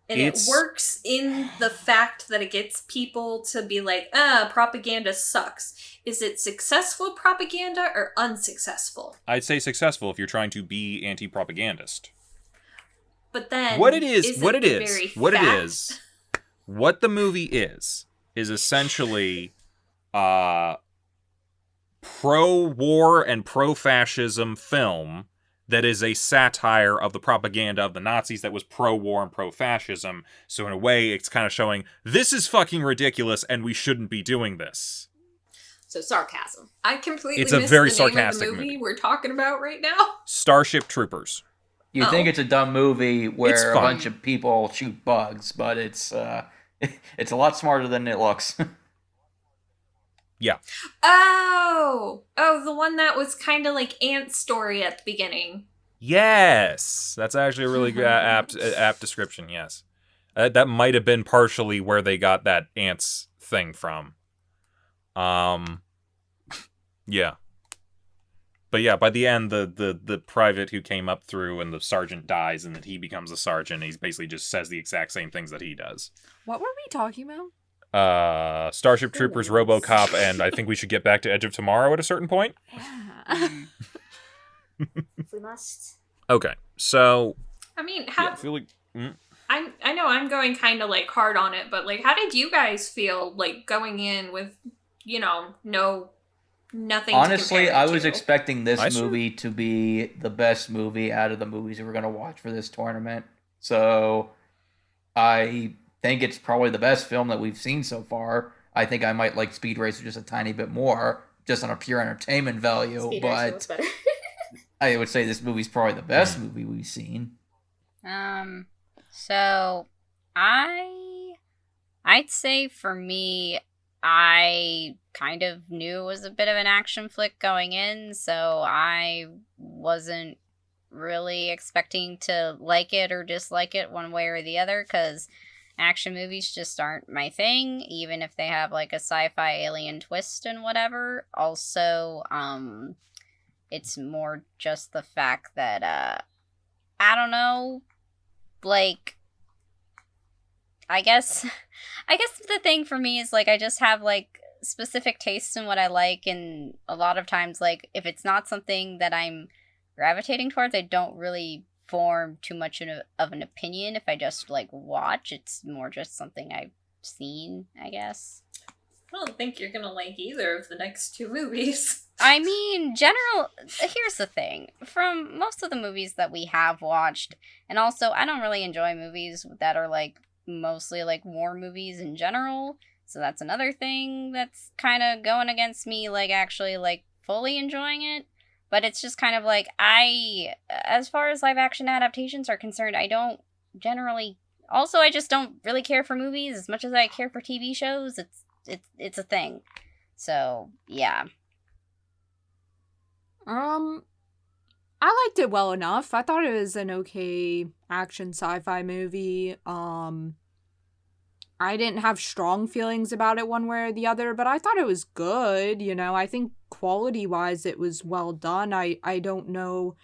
and it works in the fact that it gets people to be like, propaganda sucks. Is it successful propaganda or unsuccessful? I'd say successful if you're trying to be anti-propagandist. But then what the movie is essentially pro-war and pro-fascism film that is a satire of the propaganda of the Nazis that was pro-war and pro-fascism. So in a way, it's kind of showing, this is fucking ridiculous and we shouldn't be doing this. So sarcasm. I completely missed the name sarcastic of the movie we're talking about right now. Starship Troopers. You think it's a dumb movie where a bunch of people shoot bugs, but it's a lot smarter than it looks. Yeah. Oh, the one that was kind of like Ant's story at the beginning. Yes, that's actually a really good apt description. Yes. That might have been partially where they got that ants thing from. Yeah. But yeah, by the end, the private who came up through and the sergeant dies, and then he becomes a sergeant. And he basically just says the exact same things that he does. What were we talking about? Starship Troopers, RoboCop, and I think we should get back to Edge of Tomorrow at a certain point. Yeah. If we must. Okay, so I mean, I feel like I know I'm going kind of like hard on it, but like, how did you guys feel like going in with, nothing? Honestly, to I compare it was to? expecting this movie to be the best movie out of the movies we were going to watch for this tournament. So I think it's probably the best film that we've seen so far. I think I might like Speed Racer just a tiny bit more, just on a pure entertainment value. Speed Racer was but better. I would say this movie's probably the best movie we've seen. So I'd say for me, I kind of knew it was a bit of an action flick going in, so I wasn't really expecting to like it or dislike it one way or the other, because action movies just aren't my thing, even if they have like a sci-fi alien twist and whatever. Also, it's more just the fact that, I don't know, like, I guess the thing for me is, like, I just have, like, specific tastes in what I like, and a lot of times, like, if it's not something that I'm gravitating towards, I don't really form too much of an opinion if I just, like, watch. It's more just something I've seen, I guess. I don't think you're gonna like either of the next two movies. I mean, here's the thing. From most of the movies that we have watched, and also, I don't really enjoy movies that are, like, mostly, like, war movies in general, so that's another thing that's kind of going against me, like, actually, like, fully enjoying it. But it's just kind of like, as far as live action adaptations are concerned, I don't generally, also, I just don't really care for movies as much as I care for TV shows. It's a thing. So, yeah. I liked it well enough. I thought it was an okay action sci-fi movie. I didn't have strong feelings about it one way or the other, but I thought it was good, I think quality-wise it was well done. I don't know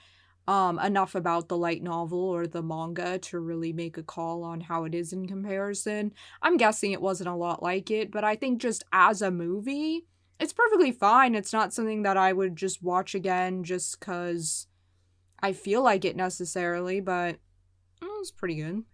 enough about the light novel or the manga to really make a call on how it is in comparison. I'm guessing it wasn't a lot like it, but I think just as a movie, it's perfectly fine. It's not something that I would just watch again just because I feel like it necessarily, but it was pretty good.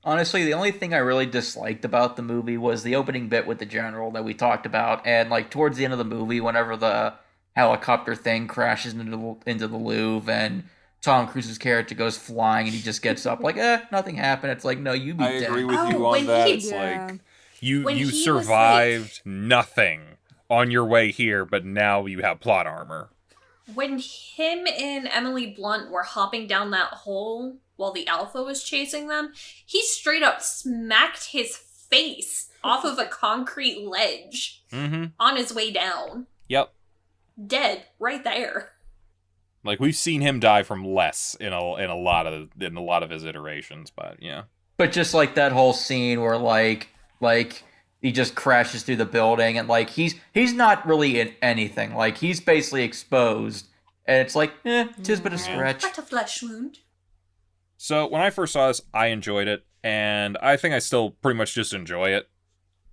Honestly, the only thing I really disliked about the movie was the opening bit with the general that we talked about, and like towards the end of the movie, whenever the helicopter thing crashes into the Louvre and Tom Cruise's character goes flying and he just gets up like, nothing happened. It's like, no, you be dead. I agree with you on that. It's like you survived nothing on your way here, but now you have plot armor. When him and Emily Blunt were hopping down that hole while the Alpha was chasing them, he straight up smacked his face off of a concrete ledge on his way down. Yep. Dead right there. Like, we've seen him die from less in a lot of his iterations, but yeah. But just like that whole scene where like he just crashes through the building and like he's not really in anything. Like he's basically exposed, and it's like, tis but a scratch. But a flesh wound. So when I first saw this, I enjoyed it, and I think I still pretty much just enjoy it.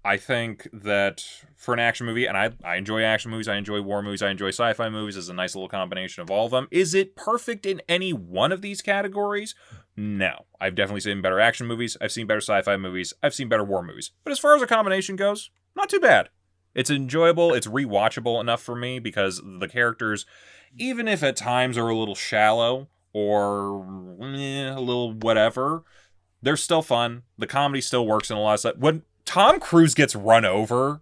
I think that for an action movie, and I enjoy action movies, I enjoy war movies, I enjoy sci-fi movies, it's a nice little combination of all of them. Is it perfect in any one of these categories? No. I've definitely seen better action movies, I've seen better sci-fi movies, I've seen better war movies. But as far as a combination goes, not too bad. It's enjoyable, it's rewatchable enough for me, because the characters, even if at times are a little shallow, or a little whatever, they're still fun. The comedy still works in a lot of stuff. When Tom Cruise gets run over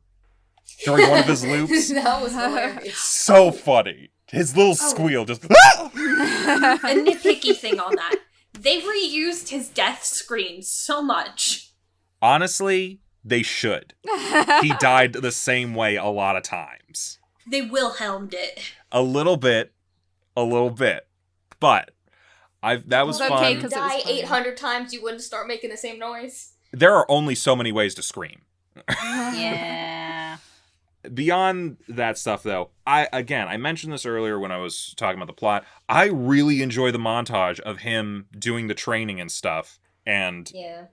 during one of his loops, That was hilarious. so funny. His little squeal just... A nitpicky thing on that. They reused his death scream so much. Honestly, they should. He died the same way a lot of times. They Wilhelmed it. A little bit. But That was It's fun. okay, If you 'cause it was die funny. 800 times, you wouldn't start making the same noise. There are only so many ways to scream. Yeah. Beyond that stuff, though, I mentioned this earlier when I was talking about the plot. I really enjoy the montage of him doing the training and stuff, and Yeah.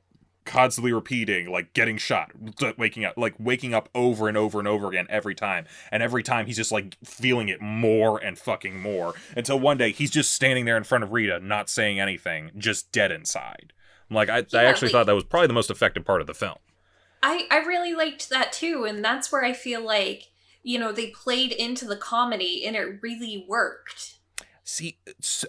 constantly repeating, like, getting shot, waking up over and over and over again every time. And every time he's just, like, feeling it more and fucking more. Until one day, he's just standing there in front of Rita, not saying anything, just dead inside. Like, I actually thought that was probably the most effective part of the film. I really liked that too, and that's where I feel like, they played into the comedy and it really worked. See,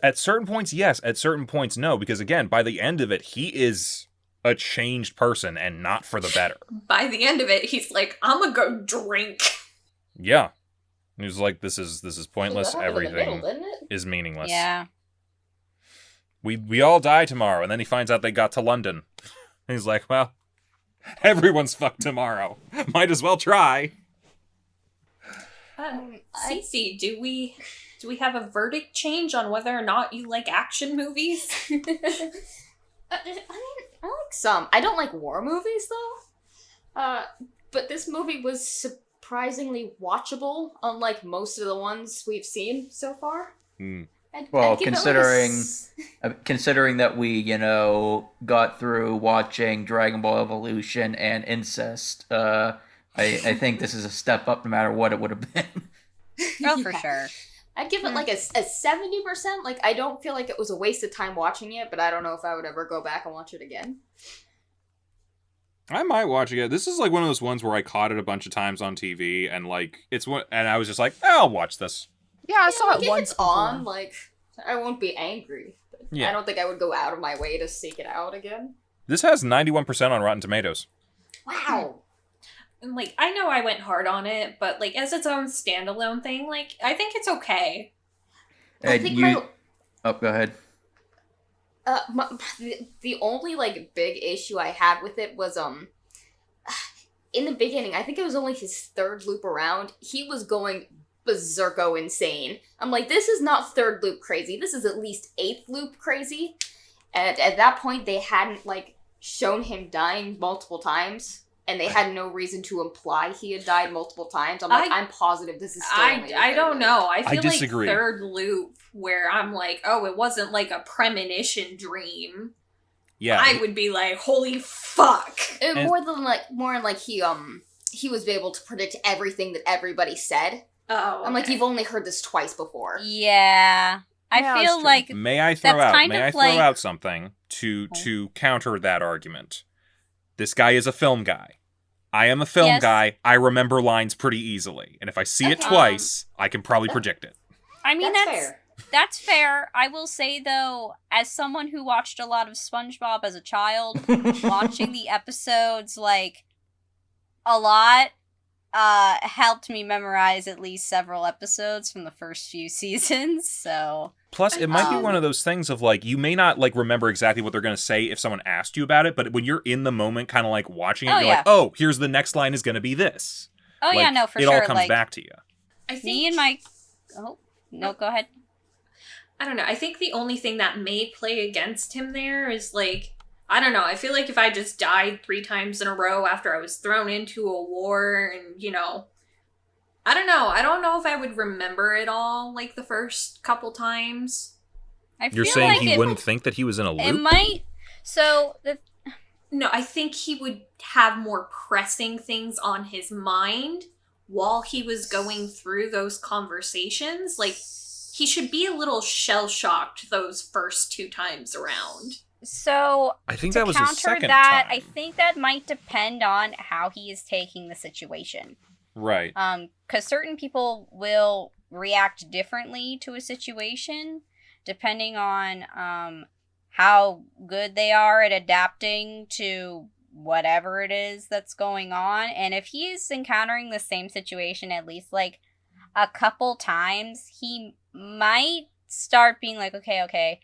at certain points, yes. At certain points, no. Because, again, by the end of it, he is a changed person and not for the better. By the end of it, he's like, I'm gonna go drink. Yeah. He was like, this is pointless. That happened in the Everything middle, didn't it? is meaningless. Yeah. We all die tomorrow. And then he finds out they got to London. He's like, well, everyone's fucked tomorrow. Might as well try. Cece, do we have a verdict change on whether or not you like action movies? I mean, I like some. I don't like war movies, though. But this movie was surprisingly watchable, unlike most of the ones we've seen so far. Well, considering that we, got through watching Dragon Ball Evolution and Incest, I think this is a step up no matter what it would have been. Oh, for sure. I'd give it like a 70%. Like, I don't feel like it was a waste of time watching it, but I don't know if I would ever go back and watch it again. I might watch it again. This is like one of those ones where I caught it a bunch of times on TV, and and I was just like, I'll watch this. Yeah, I saw it if once it's on, before. like, I won't be angry. But Yeah. I don't think I would go out of my way to seek it out again. This has 91% on Rotten Tomatoes. Wow. And, I know I went hard on it, but, as its own standalone thing, I think it's okay. I think Oh, go ahead. the only, big issue I had with it was, in the beginning, I think it was only his third loop around, he was going berserko insane. I'm like, this is not third loop crazy, this is at least eighth loop crazy. And at that point, they hadn't, shown him dying multiple times. And they had no reason to imply he had died multiple times. I'm positive this is still only I don't know. I feel disagree. like third loop where I'm like, oh, it wasn't like a premonition dream. Yeah. I would be like, holy fuck. More than he was able to predict everything that everybody said. Oh, I'm like, you've only heard this twice before. Yeah. I Yeah, feel that's true. like May I that's kind throw of like- out something to counter that argument? This guy is a film guy. I am a film Yes. guy. I remember lines pretty easily. And if I see it Okay. twice, I can probably predict it. I mean That's that's fair. that's fair. I will say though, as someone who watched a lot of SpongeBob as a child, watching the episodes a lot helped me memorize at least several episodes from the first few seasons. So Plus, it might be one of those things of you may not remember exactly what they're going to say if someone asked you about it, but when you're in the moment, kind of watching it, Oh, you're yeah. like, oh, here's the next line is going to be this. oh yeah, no, for it sure. all comes back to you. I think Me and my oh no, go ahead. I don't know. I think the only thing that may play against him there is I don't know. I feel like if I just died 3 times in a row after I was thrown into a war and, I don't know. I don't know if I would remember it all the first couple times. I You're feel saying like he it, wouldn't think that he was in a loop? it might. So No, I think he would have more pressing things on his mind while he was going through those conversations. He should be a little shell-shocked those first 2 times around. So I think to that was his counter second that, time. I think that might depend on how he is taking the situation. Right. Because certain people will react differently to a situation depending on how good they are at adapting to whatever it is that's going on. And if he is encountering the same situation at least a couple times, he might start being like, okay,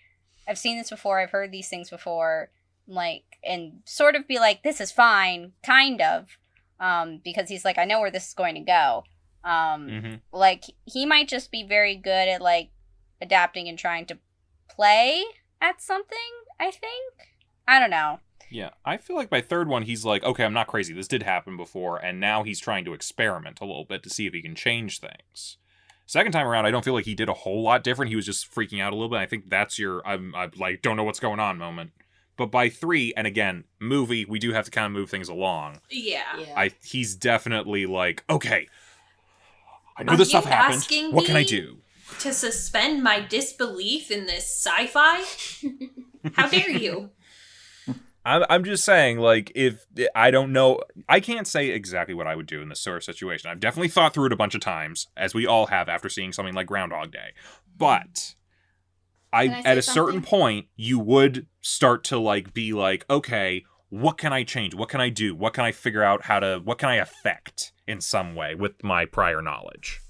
I've seen this before, I've heard these things before, and sort of be like, this is fine, kind of. Because he's like, I know where this is going to go. He might just be very good at adapting and trying to play at something, I think. I don't know. Yeah, I feel like by third one, he's like, okay, I'm not crazy. This did happen before, and now he's trying to experiment a little bit to see if he can change things. Second time around, I don't feel like he did a whole lot different. He was just freaking out a little bit. I think that's your, I'm like, don't know what's going on moment. But by 3, and again, movie, we do have to kind of move things along. Yeah. He's definitely like, okay, I know this stuff happened. What can I do? To suspend my disbelief in this sci-fi? How dare you? I'm just saying, like, if I don't know, I can't say exactly what I would do in this sort of situation. I've definitely thought through it a bunch of times, as we all have after seeing something like Groundhog Day. But at a certain point, you would start to like be like, okay, what can I change? What can I do? What can I figure out what can I affect in some way with my prior knowledge?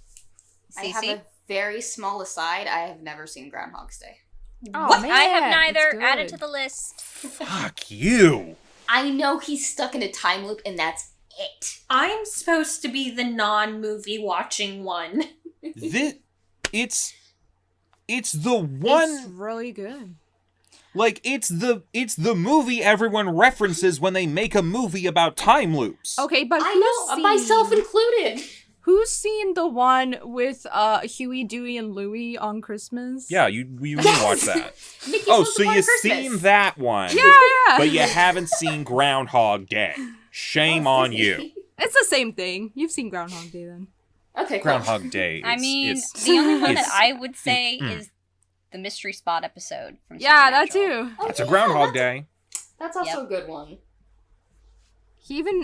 I have a very small aside. I have never seen Groundhog Day. Oh, what? Man, I have neither. Added to the list. Fuck you. I know he's stuck in a time loop, and that's it. I'm supposed to be the non-movie watching one. It's the one. It's really good. Like, it's the movie everyone references when they make a movie about time loops. Okay, but I know, myself included. Who's seen the one with Huey, Dewey, and Louie on Christmas? Yeah, you watch that. So you've seen that one. Yeah. But you haven't seen Groundhog Day. Shame on you. It's the same thing. You've seen Groundhog Day then. Okay, cool. Groundhog Day. The only one that I would say is the Mystery Spot episode from that too. That's a Groundhog Day. That's also a good one.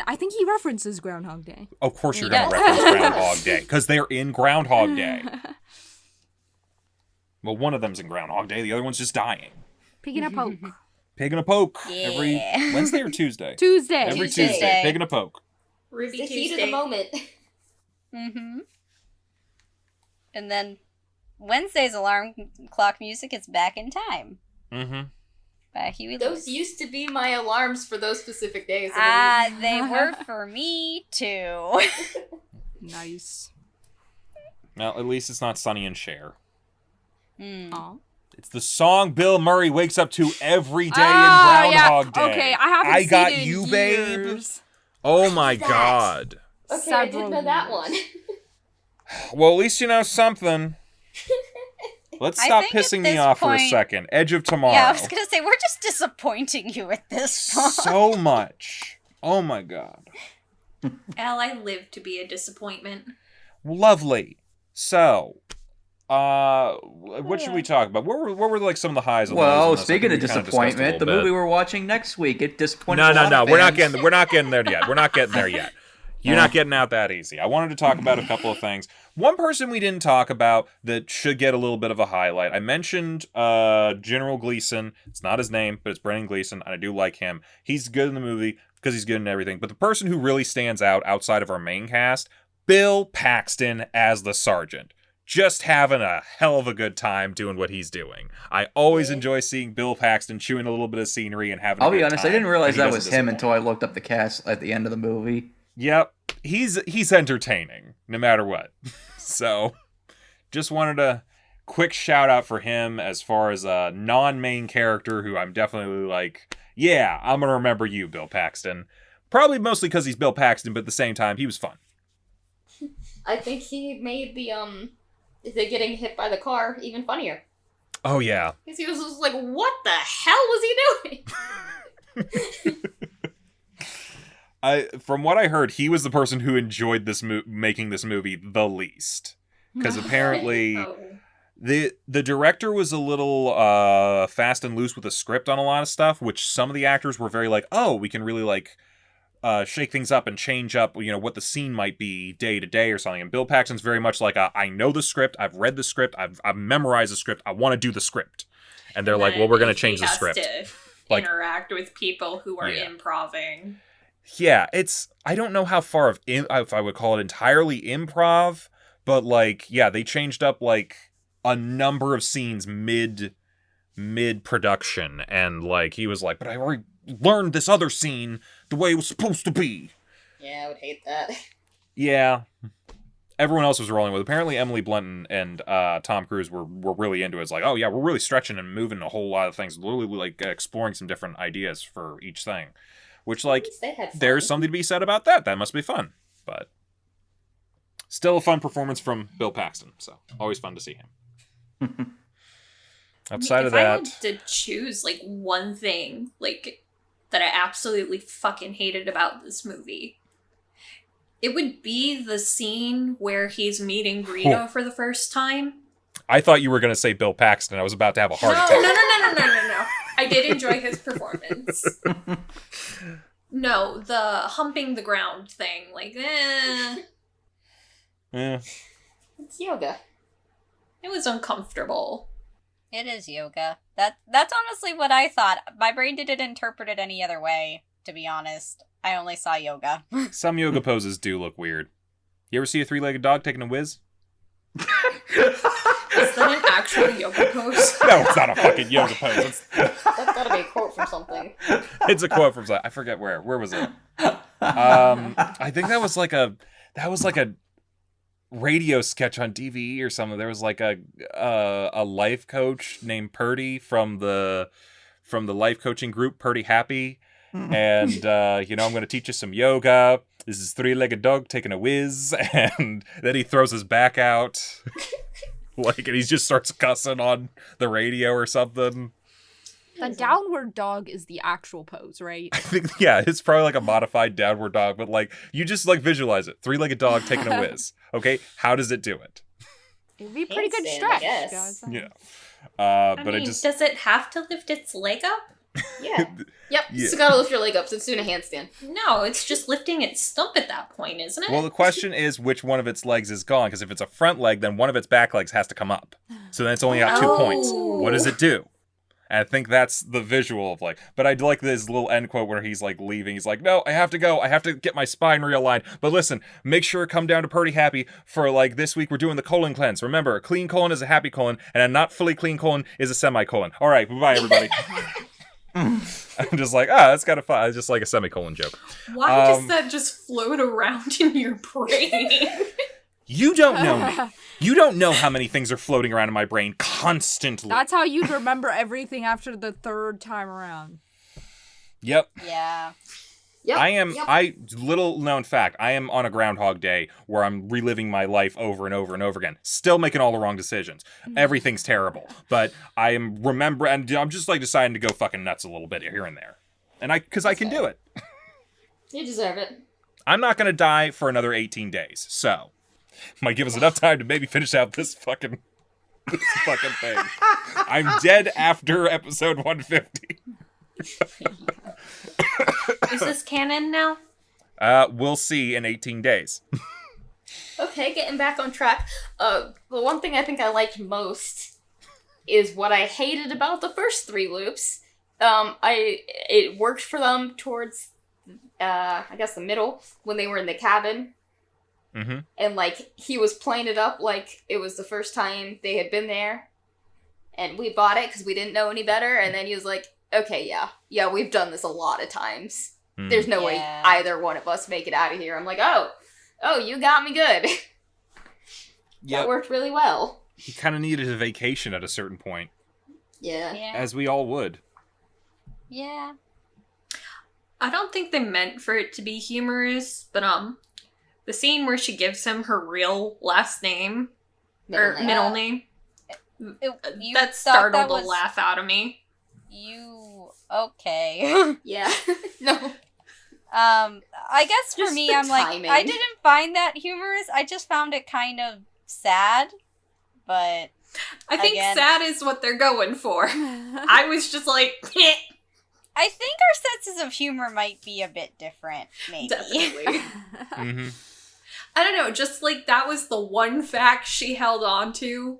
I think he references Groundhog Day. Of course you're going to reference Groundhog Day, because they're in Groundhog Day. Well, one of them's in Groundhog Day, the other one's just dying. Pig and a poke. Pig and a poke. Yeah. Every Wednesday or Tuesday? Tuesday. Every Tuesday. Pig and a poke. Ruby the Tuesday. heat of the moment. Mm-hmm. And then Wednesday's alarm clock music is Back in Time. Mm-hmm. By Huey Those used to be my alarms for those specific days. They were for me too. Nice. Well, at least it's not Sonny and Cher. Aw. It's the song Bill Murray wakes up to every day in Groundhog Day. Okay, I haven't seen got it in you, years. babe. Oh my god. Okay, I did know that one. Well, at least you know something. Let's stop pissing me off for a second. Edge of Tomorrow. Yeah, I was gonna say, we're just disappointing you at this point. So much. Oh my god. Al, I live to be a disappointment. Lovely. So, what should we talk about? What were like some of the highs? Well, speaking of disappointment, the movie we're watching next week, it disappointed. No. We're not getting there yet. We're not getting there yet. You're not getting out that easy. I wanted to talk about a couple of things. One person we didn't talk about that should get a little bit of a highlight. I mentioned General Gleason. It's not his name, but it's Brendan Gleeson, and I do like him. He's good in the movie because he's good in everything. But the person who really stands out outside of our main cast, Bill Paxton as the sergeant. Just having a hell of a good time doing what he's doing. I always enjoy seeing Bill Paxton chewing a little bit of scenery and having a good time. I'll be honest, I didn't realize that was him until I looked up the cast at the end of the movie. Yep, he's entertaining, no matter what. So, just wanted a quick shout out for him as far as a non-main character who I'm definitely like, yeah, I'm going to remember you, Bill Paxton. Probably mostly because he's Bill Paxton, but at the same time, he was fun. I think he made the getting hit by the car even funnier. Oh, yeah. Because he was just like, what the hell was he doing? From what I heard, he was the person who enjoyed this making this movie the least. Because apparently the director was a little fast and loose with the script on a lot of stuff, which some of the actors were very like, oh, we can really like shake things up and change up, what the scene might be day to day or something. And Bill Paxton's very much like, I know the script, I've read the script, I've memorized the script, I want to do the script. And they're like, well, we're going to change the script. To interact with people who are improving. Yeah, I don't know how far if I would call it entirely improv, but like, yeah, they changed up like a number of scenes mid-production, and like, he was like, but I already learned this other scene the way it was supposed to be. Yeah, I would hate that. Yeah. everyone else was rolling with. Apparently, Emily Blunt and Tom Cruise were really into it. It's like, oh yeah, we're really stretching and moving a whole lot of things, literally like exploring some different ideas for each thing. Which, like, there's something to be said about that. That must be fun. But still a fun performance from Bill Paxton. So always fun to see him. Outside of that, if I had to choose like one thing like that I absolutely fucking hated about this movie, it would be the scene where he's meeting Greedo for the first time. I thought you were going to say Bill Paxton. I was about to have a heart attack. No. I did enjoy his performance. No, the humping the ground thing, like, Yeah. It's yoga. It was uncomfortable. It is yoga. That's honestly what I thought. My brain didn't interpret it any other way, to be honest. I only saw yoga. Some yoga poses do look weird. You ever see a three-legged dog taking a whiz? Is that an actual yoga pose? No, it's not a fucking yoga pose. That's gotta be a quote from something. It's a quote from, I forget where. Where was it? I think that was like a radio sketch on DVE or something. There was like a life coach named Purdy from the life coaching group Purdy Happy, and I'm going to teach you some yoga. This is three-legged dog taking a whiz, and then he throws his back out, and he just starts cussing on the radio or something. The downward dog is the actual pose, right? I think, yeah, it's probably like a modified downward dog, but like you just like visualize it. Three-legged dog taking a whiz. Okay, how does it do it? It'd be a pretty good Handstand, stretch, I guess. guys. Yeah. I But mean, it just does it have to lift its leg up? Yeah. Yep. Yeah. So gotta lift your leg up, so it's doing a handstand. No, it's just lifting its stump at that point, isn't it? well, the question is which one of its legs is gone, because if it's a front leg, then one of its back legs has to come up. So then it's only got 2 points. What does it do? And I think that's the visual of like, but I like this little end quote where he's like leaving. He's like, no, I have to go. I have to get my spine realigned. But listen, make sure to come down to Purdy Happy for like this week. We're doing the colon cleanse. Remember, a clean colon is a happy colon, and a not fully clean colon is a semicolon. All right, bye everybody. I'm just like, that's kind of fun. It's just like a semicolon joke. Why does that just float around in your brain? You don't know me. You don't know how many things are floating around in my brain constantly. That's how you'd remember everything after the third time around. Yep. Yeah. Yep. Little known fact, I am on a Groundhog Day where I'm reliving my life over and over and over again. Still making all the wrong decisions. Everything's terrible. But I am and I'm just like deciding to go fucking nuts a little bit here and there. And because I can do it. You deserve it. I'm not going to die for another 18 days. So, might give us enough time to maybe finish out this fucking thing. I'm dead after episode 150. Is this canon now? We'll see in 18 days. Okay, getting back on track. The one thing I think I liked most is what I hated about the first 3 loops. It worked for them towards, I guess the middle, when they were in the cabin. Mm-hmm. And, like, he was playing it up like it was the first time they had been there. And we bought it because we didn't know any better. And then he was like, okay, yeah, we've done this a lot of times. There's no way either one of us make it out of here. I'm like, oh, you got me good. That worked really well. He kind of needed a vacation at a certain point. Yeah. As we all would. Yeah. I don't think they meant for it to be humorous, but the scene where she gives him her real last name middle name, that startled a laugh out of me. Okay. Yeah. No. I guess for Just me, the I'm like, timing. I didn't find that humorous. I just found it kind of sad, but I think again, sad is what they're going for. I was just like, I think our senses of humor might be a bit different, maybe. definitely. Mm-hmm. I don't know, just like that was the one fact she held on to.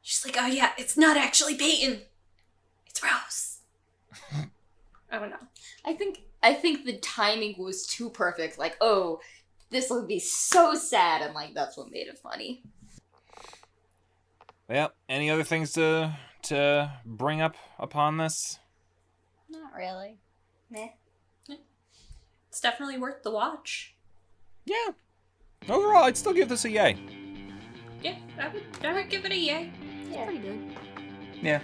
She's like, oh yeah, it's not actually Peyton. It's Rose. I don't know. I think the timing was too perfect. Like, oh, this will be so sad, and like that's what made it funny. Well, any other things to bring up upon this? Not really. Meh. It's definitely worth the watch. Yeah. Overall, I'd still give this a yay. Yeah, I would give it a yay. Yeah. Pretty good. Yeah.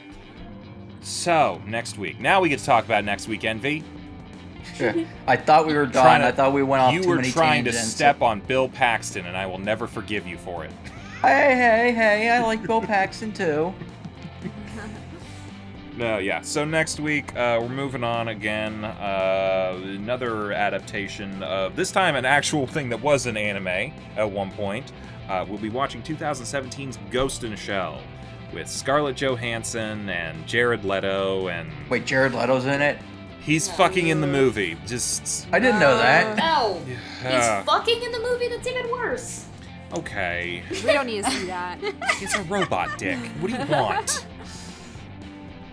So, next week. Now we get to talk about next week, Envy. Sure. I thought we were Trying done. to- I thought we went off You too were many trying to tangents. step on Bill Paxton, and I will never forgive you for it. Hey, I like Bill Paxton too. No, yeah. So next week, we're moving on again. Another adaptation of, this time, an actual thing that was an anime at one point. We'll be watching 2017's Ghost in a Shell with Scarlett Johansson and Jared Leto, and Wait, Jared Leto's in it? he's fucking in the movie. Just I didn't know that. No. uh, He's fucking in the movie. That's even worse. okay. We don't need to see that. It's a robot dick. What do you want?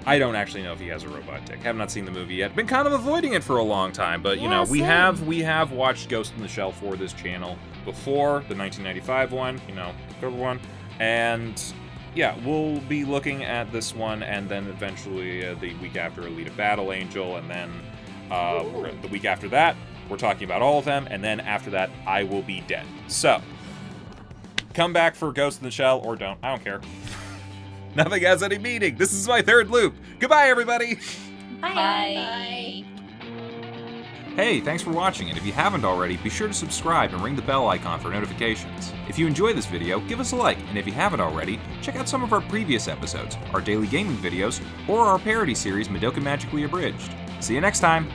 I don't actually know if he has a robot dick. Have not seen the movie yet. Been kind of avoiding it for a long time, but you know, we have watched Ghost in the Shell for this channel before, the 1995 one, you know, the one, and yeah, we'll be looking at this one, and then eventually the week after Alita Battle Angel, and then the week after that, we're talking about all of them, and then after that, I Will Be Dead. So, come back for Ghost in the Shell, or don't. I don't care. Nothing has any meaning. This is my third loop. Goodbye, everybody. Bye. Hey, thanks for watching, and if you haven't already, be sure to subscribe and ring the bell icon for notifications. If you enjoy this video, give us a like, and if you haven't already, check out some of our previous episodes, our daily gaming videos, or our parody series Madoka Magically Abridged. See you next time!